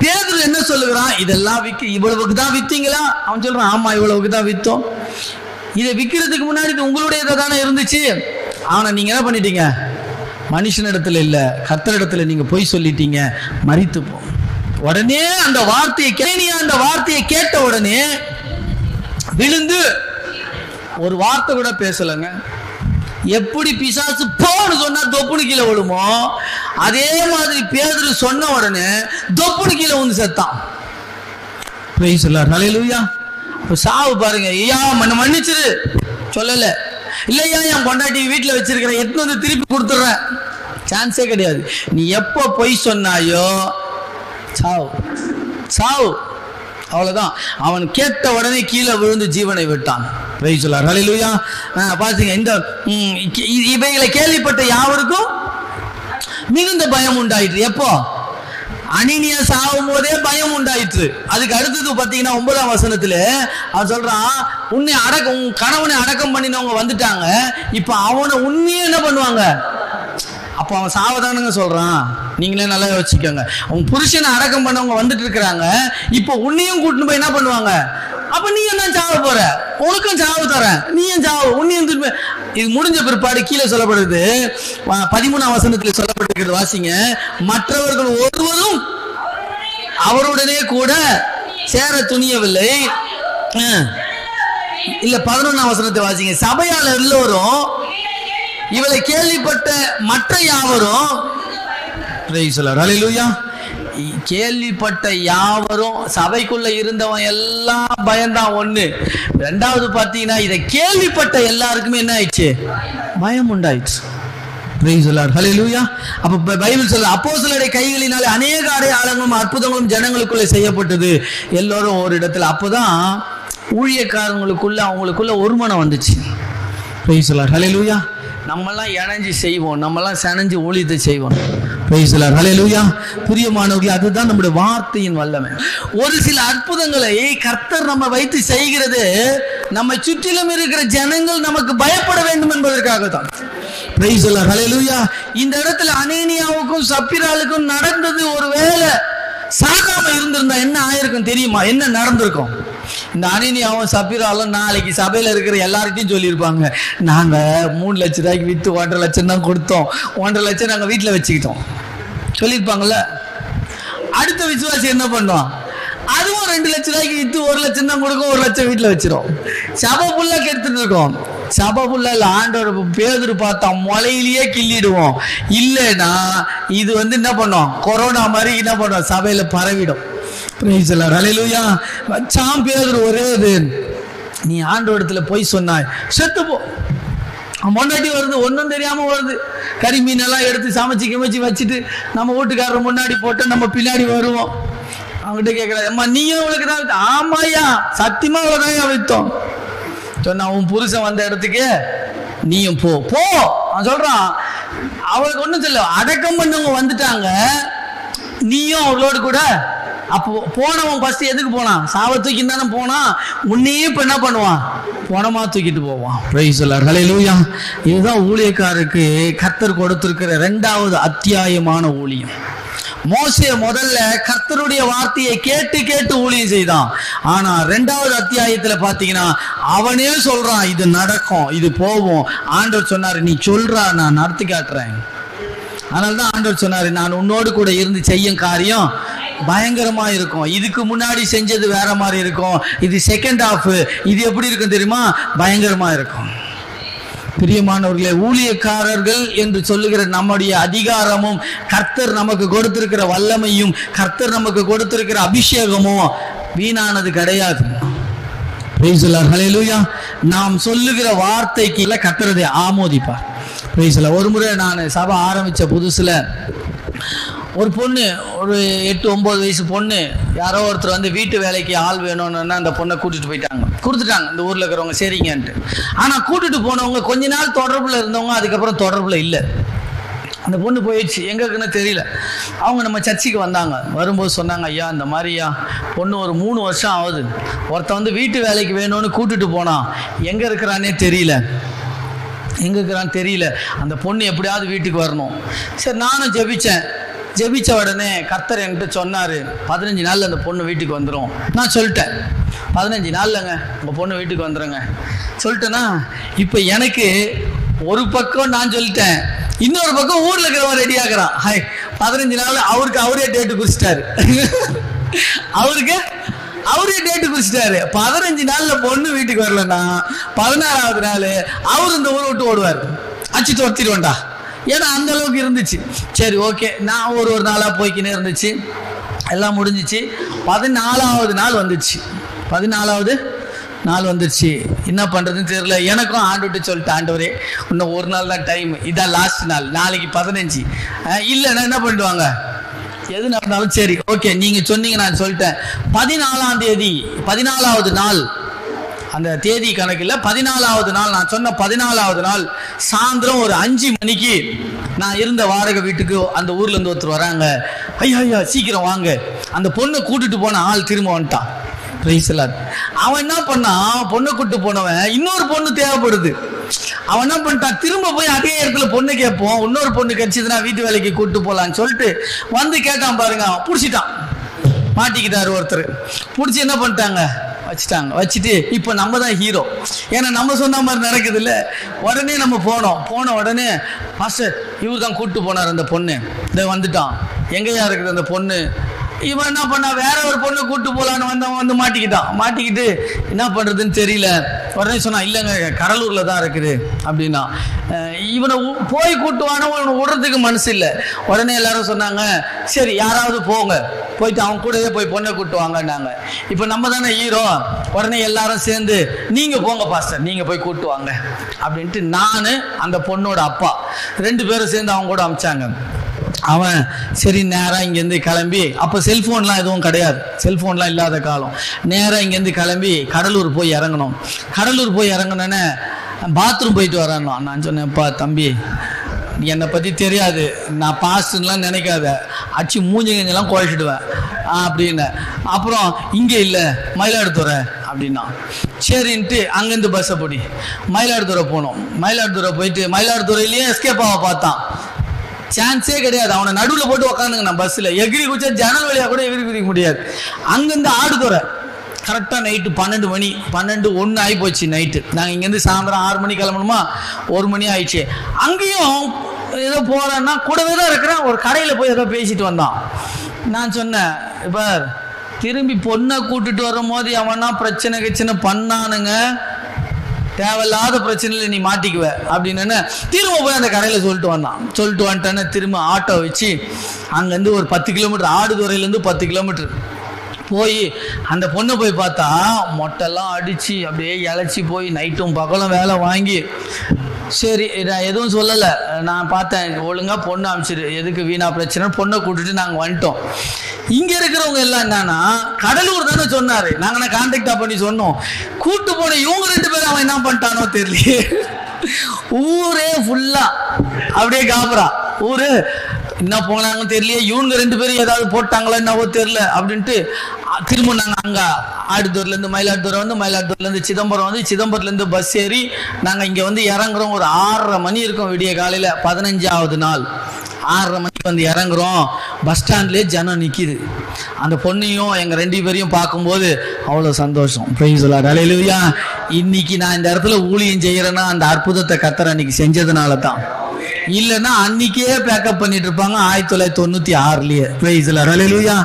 பேதுரு என்ன சொல்லுகிறான்? இதெல்லாம் இவ்வளவுக்கு தான் வித்தீங்களா? அவன் சொல்றான், ஆமா இவ்வளவுக்கு தான் வித்தோம். இதை விற்கிறதுக்கு முன்னாடி இது உங்களுடையதா தானே இருந்துச்சு. ஆனா நீங்க என்ன பண்ணிட்டீங்க? மனுஷனிடத்துல இல்ல, கர்த்தரிடத்துல நீங்க போய் சொல்லிட்டீங்க, மரித்து போ. உடனே அந்த வார்த்தையை கேட்ட உடனே விழுந்து ஒரு வார்த்தை கூட பேசலங்க. எப்படி பிசாசு போன்னு சொன்னா தொப்புனு கீழே விழுமோ, அதே மாதிரி பேதுரு சொன்ன உடனே தொப்புனு கீழே வந்து செத்தான். பிரைஸ் தி லார்ட், ஹல்லேலூயா. சாவு பாருங்க, ஐயா மன்னிச்சிரு சொல்லல, இல்லையா என் பொண்டாட்டி வீட்டுல வச்சிருக்கிறேன், எத்தனை வந்து திருப்பி கொடுத்துடுறேன், சான்ஸே கிடையாது. நீ எப்போ பொய் சொன்னாயோ சாவு சாவு, அவ்வளவுதான். அவன் கேட்ட உடனே கீழே விழுந்து ஜீவனை விட்டான். பிரைஸ் தி லார்ட், ஹல்லேலூயா. பாத்தீங்க, இந்த இவைகளை கேள்விப்பட்ட யாவருக்கும் மிகுந்த பயம் உண்டாயிற்று. எப்போ? அனனியா சாவும் போதே பயம் உண்டாயிற்று. அதுக்கு அடுத்தது பாத்தீங்கன்னா 9ஆம் வசனத்துல அவன் சொல்றான், உன்னை உன் கணவனை அடக்கம் பண்ணினவங்க வந்துட்டாங்க, இப்ப அவனை உண்மையே என்ன பண்ணுவாங்க? அப்போ அவன் சாவதானுங்க சொல்றான். நீங்களே நல்லா யோசிக்கோங்க. உன் புருஷனை அடக்கம் பண்ணவங்க வந்துட்டு இருக்கிறாங்க, இப்போ உன்னையும் கூட்டிட்டு போய் என்ன பண்ணுவாங்க? அப்ப நீ என்ன சாவ போற? உனக்கும் சாவு தரேன், நீயும் சாவு, உன்னையும் திரும்ப. இது முடிஞ்ச பிற்பாடு கீழே சொல்லப்படுது, 13ஆம் வசனத்தில் சொல்லப்பட்டிருக்கிறது, வாசிங்க. மற்றவர்கள் ஒருவரும் அவருடனே கூட சேர துணியவில்லை. இல்ல 11ஆம் வசனத்தை வாசிங்க. சபையால் எல்லோரும் இவளை கேள்விப்பட்ட மற்ற யாவரும், பிரைஸ் தி லார்ட், ஹல்லேலூயா. கேள்விப்பட்ட யாவரும், சபைக்குள்ள இருந்தவன் எல்லாம் பயந்தான். ஒண்ணு. ரெண்டாவது பாத்தீங்கன்னா இதை கேள்விப்பட்ட எல்லாருக்குமே என்ன ஆயிடுச்சு? பயம் உண்டாயிடுச்சு. பிரைஸ் தி லார்ட், ஹல்லேலூயா. அப்ப பைபிள் சொல்ல, அப்போஸ்தலருடைய கைகளினாலே அநேக அடையாளங்களும் அற்புதங்களும் ஜனங்களுக்குள்ள செய்யப்பட்டது, எல்லோரும் ஒரு இடத்துல. அப்பதான் ஊழியக்காரங்களுக்குள்ள அவங்களுக்குள்ள ஒரு மனம் வந்துச்சு. பிரைஸ் தி லார்ட், ஹல்லேலூயா. நம்மெல்லாம் இணைஞ்சு செய்வோம், நம்மெல்லாம் சனைஞ்சு ஊழியத்தை செய்வோம். பிரைஸ் தி லார்ட், ஹல்லேலூயா. பிரியமானவர்களே, அதுதான் நம்முடைய வார்த்தையின் வல்லமை. ஒரு சில அற்புதங்களை கர்த்தர் நம்ம வைத்து செய்கிறது நம்ம சுற்றிலும் இருக்கிற ஜனங்கள் நமக்கு பயப்பட வேண்டும் என்பதற்காக தான். Price the Lord, hallelujah. இந்த இடத்துல அனனியாவுக்கும் சப்பிராளுக்கும் நடந்தது ஒருவேளை சாகாம இருந்திருந்தா என்ன ஆயிருக்கும் தெரியுமா? என்ன நடந்திருக்கும்? இந்த அனனியாவும் சப்பிராலும் நாளைக்கு சபையில இருக்கிற எல்லார்கிட்டையும் சொல்லியிருப்பாங்க, நாங்க 3 லட்சம் ரூபாய்க்கு வித்து 1.5 லட்சம் தான் கொடுத்தோம், 1.5 லட்சம் நாங்க வீட்டுல வச்சுக்கிட்டோம் சொல்லியிருப்பாங்கல்ல. அடுத்த விசுவாசி என்ன பண்ணுவோம்? அதுவும் 2 லட்சம் ரூபாய்க்கு வித்து 1 லட்சம் தான் கொடுக்கும், 1 லட்சம் வீட்டுல வச்சிரும். சபை புல்லா கெடுத்துட்டு இருக்கோம். சபை புல்லா இல்ல, ஆண்டவர் பேதுரு பார்த்தா முளையிலேயே கிள்ளிடுவோம். இல்லைன்னா இது என்ன பண்ணோம்? கொரோனா மாதிரி என்ன பண்ணோம்? சபையில பரவிடும். பிரைஸ் தி லார்ட், ஹல்லேலூயா. சாம் பேதுரு ஒரே இது, நீ ஆண்டவரிடத்துல போய் சொன்னாய், செத்து போ. முன்னாடி வருது, ஒன்றும் தெரியாம வருது, கறி மீன் எல்லாம் எடுத்து சமைச்சு வச்சுட்டு நம்ம வீட்டுக்காரர் முன்னாடி போட்டு நம்ம பின்னாடி வருவோம். அவங்ககிட்ட கேட்கறாரு, அம்மா நீயும் அவளுக்கு தான் வித்த? ஆமாயா, சத்தியமா அவளைதான் வித்தோம். சொன்னா, உன் புருஷன் வந்த இடத்துக்கு நீயும் போ போ. அவன் சொல்றான், அவளுக்கு ஒண்ணும் சொல்ல, அடக்கம் பண்ணவங்க வந்துட்டாங்க, நீயும் அவளோடு கூட அப்போ போனவன் ஃபர்ஸ்ட் எதுக்கு போனான்? சாவை தூக்கி தானே போனான். உன்னையே இப்ப என்ன பண்ணுவான்? போனமா தூக்கிட்டு போவான். பிரைஸ் தி லார்ட், ஹல்லேலூயா. இதுதான் ஊழியக்காரருக்கு கர்த்தர் கொடுத்திருக்கிற 2வது அத்தியாயமான ஊழியம். மோசே முதல்ல கர்த்தருடைய வார்த்தையை கேட்டு கேட்டு ஊழியம் செய்தான். ஆனா 2வது அத்தியாயத்துல பாத்தீங்கன்னா அவனே சொல்றான், இது நடக்கும், இது போவோம். ஆண்டவர் சொன்னாரு, நீ சொல்றா, நான் நடத்தி காட்டுறேன். அதனாலதான் ஆண்டவர் சொன்னாரு, நான் உன்னோடு கூட இருந்து செய்யும் காரியம் பயங்கரமா இருக்கும். இதுக்கு முன்னாடி செஞ்சது வேற மாதிரி இருக்கும். இது செகண்ட் ஹாஃப். இது எப்படி இருக்கும் தெரியுமா? பயங்கரமா இருக்கும். பிரியமானவர்களே, ஊழியக்காரர்கள் என்று சொல்லுகிற நம்முடைய அதிகாரமும் கர்த்தர் நமக்கு கொடுத்திருக்கிற வல்லமையும் கர்த்தர் நமக்கு கொடுத்திருக்கிற அபிஷேகமும் வீணானது கிடையாது. பிரைஸ் தி லார்ட், ஹல்லேலூயா. நாம் சொல்லுகிற வார்த்தைக்கு கர்த்தரை ஆமோதிப்பார். Price the Lord. ஒரு முறை நான் சபை ஆரம்பிச்ச புதுசுல ஒரு பொண்ணு, ஒரு 8-9 வயசு பொண்ணு, யாரோ ஒருத்தர் வந்து வீட்டு வேலைக்கு ஆள் வேணும்னு அந்த பொண்ணை கூட்டிட்டு போயிட்டாங்க, கொடுத்துட்டாங்க இந்த ஊர்ல இருக்கிறவங்க சரிங்கன்ட்டு. ஆனா கூட்டிட்டு போனவங்க கொஞ்ச நாள் தொடர்புல இருந்தவங்க அதுக்கப்புறம் தொடர்புல இல்லை. அந்த பொண்ணு போயிடுச்சு, எங்க இருக்குன்னு தெரியல. அவங்க நம்ம சர்ச்சுக்கு வந்தாங்க. வரும்போது சொன்னாங்க, ஐயா இந்த மாதிரியா பொண்ணு ஒரு 3 வருஷம் ஆகுது, ஒருத்த வந்து வீட்டு வேலைக்கு வேணும்னு கூட்டிட்டு போனான், எங்க இருக்கிறானே தெரியல, எங்க இருக்கிறான்னு தெரியல, அந்த பொண்ணு எப்படியாவது வீட்டுக்கு வரணும். சரி, நானும் ஜெபிச்ச உடனே கர்த்தர் என்கிட்ட சொன்னாரு, 15 நாள்ல அந்த பொண்ணு வீட்டுக்கு வந்துடும். நான் சொல்லிட்டேன், 15 நாள்லங்க உங்க பொண்ணு வீட்டுக்கு வந்துடுங்க சொல்லிட்டேன்னா. இப்ப எனக்கு ஒரு பக்கம் நான் சொல்லிட்டேன், இன்னொரு பக்கம் ஊர்ல இருக்கிறவன் ரெடி ஆகுறான். 15 நாள் அவருக்கு அவரே டேட்டு குறிச்சிட்டாரு. அவரே டேட்டு குறிச்சிட்டாரு. 15 நாள்ல பொண்ணு வீட்டுக்கு வரலன்னா 16வது நாள் அவரு இந்த ஊரை விட்டு ஓடுவார், அச்சு துரத்திடுவேன்டா. ஏன்னா அந்த அளவுக்கு இருந்துச்சு. சரி, ஓகே, நான் ஒரு நாளா போய்க்கினே இருந்துச்சு, எல்லாம் முடிஞ்சிச்சு. 14வது நாள் வந்துச்சு. 14வது நாள் வந்துருச்சு. என்ன பண்றதுன்னு தெரியல. எனக்கும் ஆண்டவர்கிட்ட சொல்லிட்டு, ஆண்டவரே இன்னும் ஒரு நாள் தான் டைம், இதான் லாஸ்ட் நாள், நாளைக்கு 15. இல்லைன்னா என்ன பண்ணிடுவாங்க, எது நடந்தாலும் சரி, ஓகே நீங்க சொன்னீங்க, நான் சொல்லிட்டேன். 14ஆம் தேதி, 14வது நாள், அந்த தேதி கணக்கில் 14வது நாள், நான் சொன்ன 14வது நாள் சாயந்தரம் ஒரு 5 மணிக்கு நான் இருந்த வாடகை வீட்டுக்கு அந்த ஊர்ல இருந்து ஒருத்தர் வராங்க. ஐயா சீக்கிரம் வாங்க, அந்த பொண்ணை கூட்டிட்டு போன ஆள் திரும்ப வந்துட்டான். Price the Lord. அவன் என்ன பண்ணான், பொண்ணை கூட்டு போனவன் இன்னொரு பொண்ணு தேவைப்படுது. அவன் என்ன பண்ணிட்டான், திரும்ப போய் அதே இடத்துல பொண்ணு கேட்போம், இன்னொரு பொண்ணு கிடைச்சதுன்னா வீட்டு வேலைக்கு கூட்டு போலான்னு சொல்லிட்டு வந்து கேட்டான் பாருங்க. புடிச்சிட்டான், மாட்டிக்கிட்டாரு ஒருத்தர். புடிச்சு என்ன பண்ணிட்டாங்க, வச்சுட்டு இப்ப நம்ம தான் ஹீரோ. ஏன்னா நம்ம சொன்ன மாதிரி நடக்குது இல்ல. உடனே நம்ம போன உடனே, மாஸ்டர் இவர் தான் கூட்டு போனார் அந்த பொண்ணு, இதை வந்துட்டான், எங்கயா இருக்குது அந்த பொண்ணு. இவன் என்ன பண்ணா, வேற ஒரு பொண்ணு கூட்டு போலான்னு வந்தவன் வந்து மாட்டிக்கிட்டு என்ன பண்றதுன்னு தெரியல. உடனே சொன்னா, இல்லைங்க கடலூர்ல தான் இருக்குது அப்படின்னா. இவனை போய் கூட்டுவானோ இவனை விடுறதுக்கு மனசு இல்லை. உடனே எல்லாரும் சொன்னாங்க, சரி யாராவது போங்க, போயிட்டு அவன் கூடவே போய் பொண்ணை கூட்டுவாங்கன்னாங்க. இப்போ நம்ம தானே ஹீரோ. உடனே எல்லாரும் சேர்ந்து, நீங்க போங்க பாஸ்டர், நீங்க போய் கூட்டுவாங்க அப்படின்ட்டு நான் அந்த பொண்ணோட அப்பா 2 பேரும் சேர்ந்து அவங்க கூட அமிச்சாங்க. அவன் சரி நேராக இங்கேருந்து கிளம்பி, அப்போ செல்ஃபோன்லாம் எதுவும் கிடையாது, செல்ஃபோன்லாம் இல்லாத காலம். நேராக இங்கேருந்து கிளம்பி கடலூர் போய் இறங்கணும். கடலூர் போய் இறங்கினோன்னே பாத்ரூம் போயிட்டு வரணும். நான் சொன்னேன்ப்பா தம்பி, என்னை பற்றி தெரியாது, நான் பாஸ்ட்லாம் நினைக்காத, அச்சு மூஞ்சிங்கெல்லாம் குழைச்சிடுவேன் அப்படின்னு. அப்புறம் இங்கே இல்லை மயிலாடுதுறை அப்படின்னா. சரின்ட்டு அங்கேருந்து பஸ்ஸை பிடி மயிலாடுதுறை போனோம். மயிலாடுதுறை போயிட்டு மயிலாடுதுறையிலேயே எஸ்கேப் ஆக பார்த்தான். சான்ஸே கிடையாது. அவனை நடுவில் போட்டு உக்காந்துங்க, நான் பஸ்ஸில் எகிரி குச்சா ஜன்னல் வழியாக கூட எகிரி குதிக்க முடியாது. அங்கேருந்து ஆடுதுறை கரெக்டாக நைட்டு 12 மணி 12:01 ஆகி போச்சு நைட்டு. நாங்கள் இங்கேருந்து சாயந்தரம் 6 மணி கிளம்பணுமா, 1 மணி ஆயிடுச்சு. அங்கேயும் ஏதோ போகிறேன்னா கூடவே தான் இருக்கிறேன். ஒரு கடையில் போய் ஏதோ பேசிட்டு வந்தான். நான் சொன்னேன், இப்போ திரும்பி பொண்ணை கூட்டுட்டு வரும் போது அவனா பிரச்சனை பண்ணானுங்க, தேவையில்லாத பிரச்சனையில் நீ மாட்டிக்குவ அப்படின்னு திரும்ப போய் அந்த கடையில் சொல்லிட்டு வந்துட்டேன்னு திரும்ப ஆட்டோ வச்சு அங்கேருந்து ஒரு 10 கிலோமீட்டர், ஆடுதுறையிலேருந்து 10 கிலோமீட்டர் போய் அந்த பொண்ணை போய் பார்த்தா மொட்டைலாம் அடித்து அப்படியே இழைச்சி போய் நைட்டும் பகலும் வேலை வாங்கி. சரி நான் எதுவும் சொல்லலை, நான் பார்த்தேன் ஒழுங்காக பொண்ணு அனுப்பிச்சிரு, எதுக்கு வீணா பிரச்சனை, பொண்ணை கூட்டிட்டு நாங்கள் வந்துட்டோம். இங்கே இருக்கிறவங்க எல்லாம் என்னன்னா, கடலூர் தானே சொன்னார், நாங்கள் கான்டாக்டா பண்ணி சொன்னோம். கூட்டு போன இவங்க 2 பேரும் அவன் என்ன பண்ணிட்டானோ தெரியல, ஊரே ஃபுல்லா அப்படியே காப்புறா. ஊரு என்ன போனாங்கன்னு தெரியல, இவங்க 2 பேரும் ஏதாவது போட்டாங்களா என்னவோ தெரியல அப்படின்ட்டு திரும்ப நாங்கள் அங்கே ஆடுதூர்லேருந்து மயிலாடுதுறை வந்து, மயிலாடுதுறையிலேருந்து சிதம்பரம் வந்து, சிதம்பரத்துலேருந்து பஸ் ஏறி நாங்கள் இங்கே வந்து இறங்குறோம். ஒரு 6:30 மணி இருக்கும் விடிய காலையில், 15ஆவது நாள் 6:30 மணிக்கு வந்து இறங்குறோம். பஸ் ஸ்டாண்ட்லேயே ஜனம் நிற்கிது. அந்த பொண்ணையும் எங்கள் 2 பேரையும் பார்க்கும்போது அவ்வளோ சந்தோஷம். பிரைஸ் தி லார்ட், ஹல்லேலூயா. இன்னைக்கு நான் இந்த இடத்துல ஊழியம் செய்கிறேன்னா அந்த அற்புதத்தை கர்த்தர் அன்னைக்கு செஞ்சதுனால தான். இல்லைன்னா அன்னைக்கே பேக்கப் பண்ணிட்டு இருப்பாங்க 1996லயே. பிரைஸ் தி லார்ட், ஹல்லேலூயா.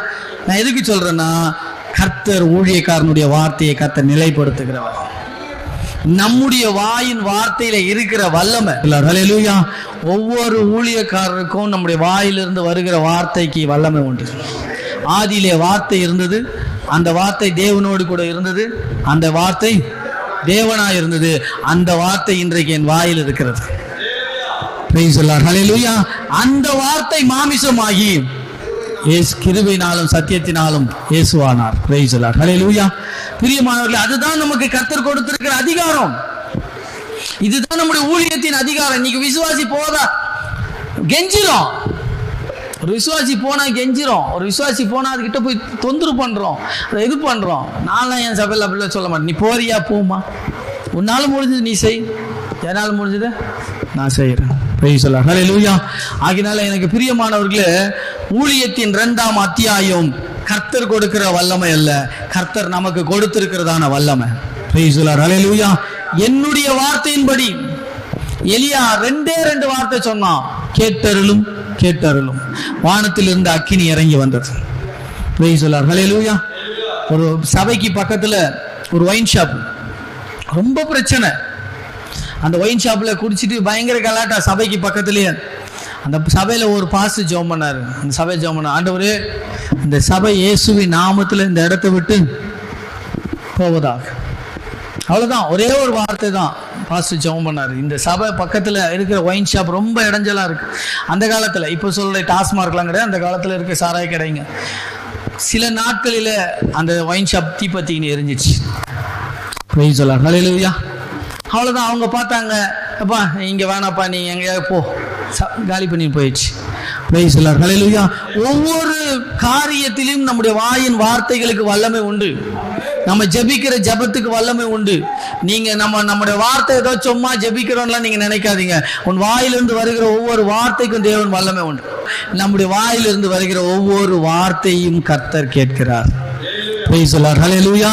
நான் எதுக்கு சொல்றேன்னா, கர்த்தர் ஊழியக்காரனுடைய வார்த்தையை கர்த்தர் நிலைப்படுத்துகிறவர். நம்முடைய வாயின் வார்த்தையில இருக்கிற வல்லமை, ஹல்லேலூயா. ஒவ்வொரு ஊழியக்காரருக்கும் நம்முடைய வாயிலிருந்து வருகிற வார்த்தைக்கு வல்லமை உண்டு. ஆதியிலே வார்த்தை இருந்தது, அந்த வார்த்தை தேவனோடு கூட இருந்தது, அந்த வார்த்தை தேவனாய் இருந்தது. அந்த வார்த்தை இன்றைக்கு என் வாயில் இருக்கிறது. Price the Lord, hallelujah. அந்த வார்த்தை மாமிசமாகி கிருபையினாலும் சத்தியத்தினாலும் இயேசுவானார். பிரைஸ் தி லார்ட், ஹல்லேலூயா. பிரியமானவர்களே, அதுதான் நமக்கு கர்த்தர் கொடுத்திருக்கிற அதிகாரம். இதுதான் நம்முடைய ஊழியத்தின் அதிகாரம். இன்னைக்கு விசுவாசி போதா கெஞ்சிரும். ஒரு விசுவாசி போனா கெஞ்சிரும். ஒரு விசுவாசி போனா அதுகிட்ட போய் தொந்தரவு பண்றோம், இது பண்றோம். நான்லாம் என் சபையில் அப்படிலாம் சொல்ல மாட்டேன். நீ போறியா போமா, உன்னால முடிஞ்சது நீ செய், என்னால முடிஞ்சது நான் செய்யறேன். பிரைஸ் தி லார்ட், ஹல்லேலூயா. ஆகினால எனக்கு பிரியமானவர்களே, ஊழியத்தின் 2ஆம் அத்தியாயம் கர்த்தர் கொடுக்கிற வல்லமை அல்ல, கர்த்தர் நமக்கு கொடுத்திருக்கிறதான வல்லமை. பிரைஸ் தி லார்ட், ஹல்லேலூயா. என்னுடைய வார்த்தையின்படி எலியா 2 வார்த்தை சொன்னான், கேட்டருளும் கேட்டருளும். வானத்தில் இருந்து அக்கினி இறங்கி வந்தது. பிரைஸ் தி லார்ட், ஹல்லேலூயா. ஒரு சபைக்கு பக்கத்துல ஒரு ஒயின் ஷாப், ரொம்ப பிரச்சனை. அந்த ஒயின் ஷாப்ல குடிச்சிட்டு பயங்கர கலாட்டா சபைக்கு பக்கத்துலயே. அந்த சபையில ஒரு பாஸ்டர் ஜெபம் பண்ணாரு. அந்த சபை ஜெபம் பண்ண, ஆண்டவரே இந்த சபை இயேசுவின் நாமத்துல இந்த இடத்தை விட்டு போவதாக. அவ்வளவுதான், ஒரே ஒரு வார்த்தை தான் பாஸ்டர் ஜெபம் பண்ணாரு. இந்த சபை பக்கத்துல இருக்கிற ஒயின் ஷாப் ரொம்ப இடைஞ்சலா இருக்கு. அந்த காலத்துல, இப்ப சொல்ற டாஸ்மார்க்லாம் கிடையாது, அந்த காலத்துல இருக்க சாராய கடைங்க. சில நாட்களில அந்த ஒயின் ஷாப் தீப்பத்தின்னு எரிஞ்சிச்சு. Praise the Lord, hallelujah. அவ்வளோதான். அவங்க பார்த்தாங்க, அப்பா இங்கே வேணாப்பா, நீ எங்கேயாவது போ, காலி பண்ணி போயிடுச்சு. பிரைஸ் தி லார்ட், ஹல்லேலூயா. ஒவ்வொரு காரியத்திலும் நம்முடைய வாயின் வார்த்தைகளுக்கு வல்லமை உண்டு. நம்ம ஜெபிக்கிற ஜெபத்துக்கு வல்லமை உண்டு. நீங்க நம்முடைய வார்த்தை ஏதோ சும்மா ஜெபிக்கிறோம்லாம் நீங்க நினைக்காதீங்க. உன் வாயிலிருந்து வருகிற ஒவ்வொரு வார்த்தைக்கும் தேவன் வல்லமை உண்டு. நம்முடைய வாயிலிருந்து வருகிற ஒவ்வொரு வார்த்தையும் கர்த்தர் கேட்கிறார். Price the Lord, hallelujah.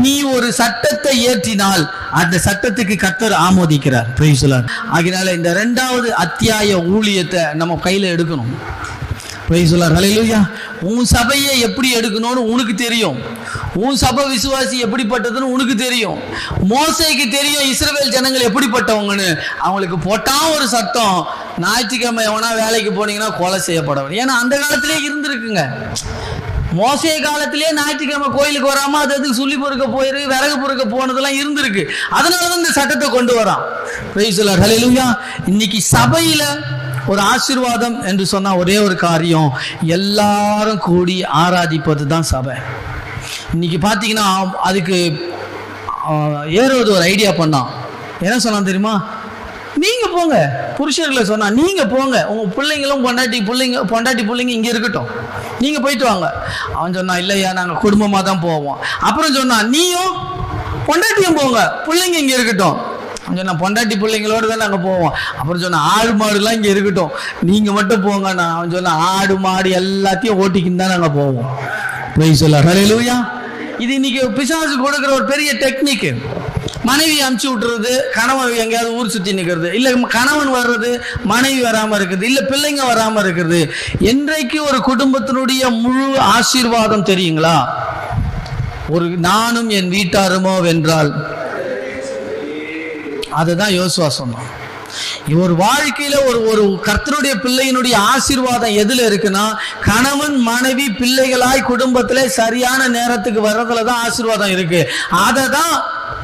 நீ ஒரு சட்டத்தை ஏற்றினால் அந்த சட்டத்துக்கு கர்த்தர் ஆமோதிக்கிறார். Price the Lord. ஆகினால இந்த 2வது அத்தியாய ஊழியத்தை நம்ம கையில எடுக்கணும். பிரைஸ் தி லார்ட், ஹல்லேலூயா. உன் சபையை எப்படி எடுக்கணும்னு உனக்கு தெரியும். உன் சபை விசுவாசி எப்படிப்பட்டதுன்னு உனக்கு தெரியும். மோசேக்கு தெரியும் இஸ்ரவேல் ஜனங்கள் எப்படிப்பட்டவங்கன்னு. அவங்களுக்கு போட்டா ஒரு சட்டம், ஞாயிற்றுக்கிழமை எவனா வேலைக்கு போனீங்கன்னா கொலை செய்யப்படணும். ஏன்னா அந்த காலத்திலே இருந்திருக்குங்க. மோசே காலத்திலே ஞாயிற்றுக்கிழமை கோயிலுக்கு வராம அது சொல்லி பொறுக்க போயிரு, விறகு பொறுக்க போனதெல்லாம் இருந்திருக்கு. அதனாலதான் இந்த சட்டத்தை கொண்டு வரான். பிரைஸ் தி லார்ட், ஹல்லேலூயா. இன்னைக்கு சபையில ஒரு ஆசீர்வாதம் என்று சொன்னா ஒரே ஒரு காரியம், எல்லாரும் கூடி ஆராதிப்பது தான் சபை. இன்னைக்கு பாத்தீங்கன்னா அதுக்கு ஏறுவது ஒரு ஐடியா பண்ணான். என்ன சொன்னான் தெரியுமா? நீங்க போங்க, புருஷர்களை சொன்னா நீங்க போங்க, உங்க பிள்ளைங்களும் பொண்டாட்டி பிள்ளைங்க இங்க இருக்கட்டும், நீங்க போயிட்டு வாங்க. அவன் சொன்னா இல்லையா நாங்க குடும்பமா தான் போவோம். அப்புறம் சொன்னா நீயும் பொண்டாட்டியும் போங்க, பிள்ளைங்க இங்க இருக்கட்டும். அவன் சொன்னா பொண்டாட்டி பிள்ளைங்களோடு தான் நாங்க போவோம். அப்புறம் சொன்னா ஆடு மாடு எல்லாம் இங்க இருக்கட்டும், நீங்க மட்டும் போங்க. அவன் சொன்னா ஆடு மாடு எல்லாத்தையும் ஓட்டிக்கின்னு தான் நாங்க போவோம். Price the Lord, hallelujah. இது இன்னைக்கு பிசாசு கொடுக்கிற ஒரு பெரிய டெக்னிக். மனைவி அனுப்பிச்சு விட்டுறது, கணவன் எங்கேயாவது ஊர் சுற்றி நிற்கிறது, இல்லை கணவன் வர்றது மனைவி வராமல் இருக்குது, இல்லை பிள்ளைங்க வராமல் இருக்குது. என்றைக்கு ஒரு குடும்பத்தினுடைய முழு ஆசீர்வாதம் தெரியுங்களா? ஒரு நானும் என் வீட்டாருமோ வென்றால், அதுதான் யோசுவா சொன்னான். ஒரு வாழ்க்கையில ஒரு கர்த்தருடைய பிள்ளையினுடைய ஆசீர்வாதம் எதுல இருக்குன்னா, கணவன் மனைவி பிள்ளைகளாய் குடும்பத்திலே சரியான நேரத்துக்கு வர்றதுலதான் ஆசீர்வாதம் இருக்கு. அதை தான்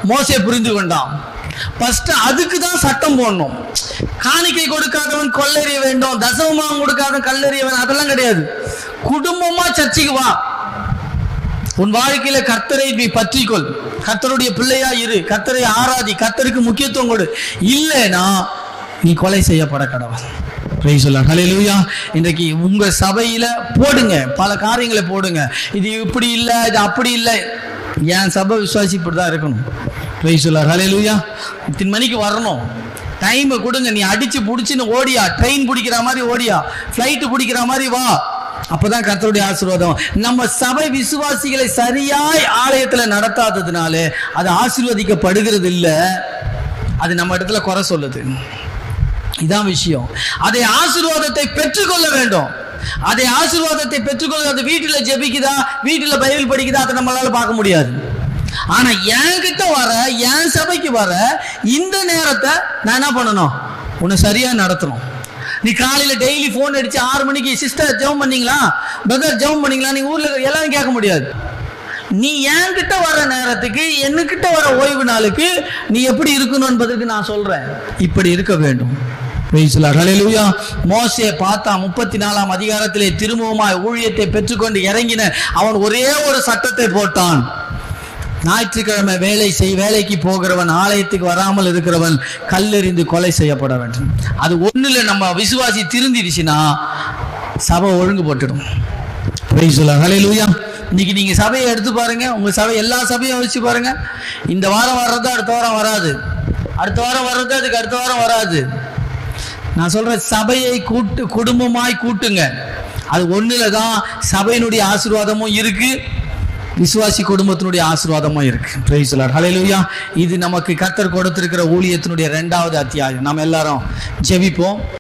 மோசே புரிந்து கொண்டான். ஃபர்ஸ்ட் அதுக்கு தான் சட்டம் போடணும். காணிக்கை கொடுக்காதவன் கொள்ளறிய வேண்டும், தசமம் கொடுக்காதவன் கல்லறிய வேண்டும், அதெல்லாம் கிடையாது. குடும்பமா சர்ச்சைக்கு வா, உன் வாழ்க்கையில கர்த்தரை நீ பற்றிக்கொள், கர்த்தருடைய பிள்ளையா இரு, கர்த்தரை ஆராதி, கர்த்தருக்கு முக்கியத்துவம் கொடு. இல்லைன்னா நீ கொலை செய்யப்பட கடவுள். Praise the Lord. ஹல்லேலூயா. இன்றைக்கு உங்க சபையில போடுங்க, பல காரியங்களை போடுங்க. இது இப்படி இல்லை, இது அப்படி இல்லை. என் சபை விசுவாசி இப்படி தான் இருக்கணும். Praise the Lord. ஹல்லேலூயா. இத்தனை மணிக்கு வரணும், டைமை கொடுங்க. நீ அடிச்சு பிடிச்சின்னு ஓடியா, ட்ரெயின் பிடிக்கிற மாதிரி ஓடியா, ஃப்ளைட்டு பிடிக்கிற மாதிரி வா. அப்பதான் கர்த்தருடைய ஆசீர்வாதம். நம்ம சபை விசுவாசிகளை சரியாய் ஆலயத்துல நடத்தாததுனால அது ஆசீர்வதிக்கப்படுகிறது இல்லை, அது நம்ம இடத்துல குறை சொல்லுது. இதான் விஷயம். அதை ஆசீர்வாதத்தை பெற்றுக்கொள்ள வேண்டும். அதை ஆசீர்வாதத்தை பெற்றுக்கொள்ள, அது வீட்டுல ஜெபிக்குதா, வீட்டுல பைபிள் படிக்குதா, அதை நம்மளால பார்க்க முடியாது. ஆனா என்கிட்ட வர, என் சபைக்கு வர இந்த நேரத்தை நான் என்ன பண்ணணும்? உன்னை சரியா நடத்தணும். நீ காலையில டெய்லி போன் அடிச்சு 6 மணிக்கு சிஸ்டர் ஜெபம் பண்ணீங்களா, பிரதர் ஜெபம் பண்ணீங்களா, நீ ஊர்ல எல்லாரும் கேட்க முடியாது. நீ என்கிட்ட வர நேரத்துக்கு, என்கிட்ட வர ஓய்வு நாளுக்கு நீ எப்படி இருக்கணும் என்பதற்கு நான் சொல்றேன். இப்படி இருக்க வேண்டும். ஹல்லேலூயா. மோசே பார்த்தா 34ஆம் அதிகாரத்திலே திரும்பவுமாய் ஊழியத்தை பெற்றுக்கொண்டு இறங்கின அவன் ஒரே ஒரு சட்டத்தை போட்டான். ஞாயிற்றுக்கிழமை வேலைக்கு போகிறவன், ஆலயத்துக்கு வராமல் இருக்கிறவன் கல்லெறிந்து கொலை செய்யப்பட வேண்டும். அது ஒண்ணுல நம்ம விசுவாசி திருந்திடுச்சுன்னா சபை ஒழுங்கு போட்டுடும். ஹல்லேலூயா. இன்னைக்கு நீங்க சபையை எடுத்து பாருங்க, உங்க சபை எல்லா சபையும் வச்சு பாருங்க. இந்த வாரம் வர்றது அடுத்த வாரம் வராது, அடுத்த வாரம் வர்றது அதுக்கு அடுத்த வாரம் வராது. நான் சொல்றேன், சபையை குடும்பமாய் கூட்டுங்க. அது ஒண்ணுல தான் சபையினுடைய ஆசீர்வாதமும் இருக்கு, விசுவாசி குடும்பத்தினுடைய ஆசீர்வாதமும் இருக்கு. Praise the Lord. ஹல்லேலூயா. இது நமக்கு கர்த்தர் கொடுத்திருக்கிற ஊழியத்தினுடைய 2வது அத்தியாயம். நாம் எல்லாரும் ஜெபிப்போம்.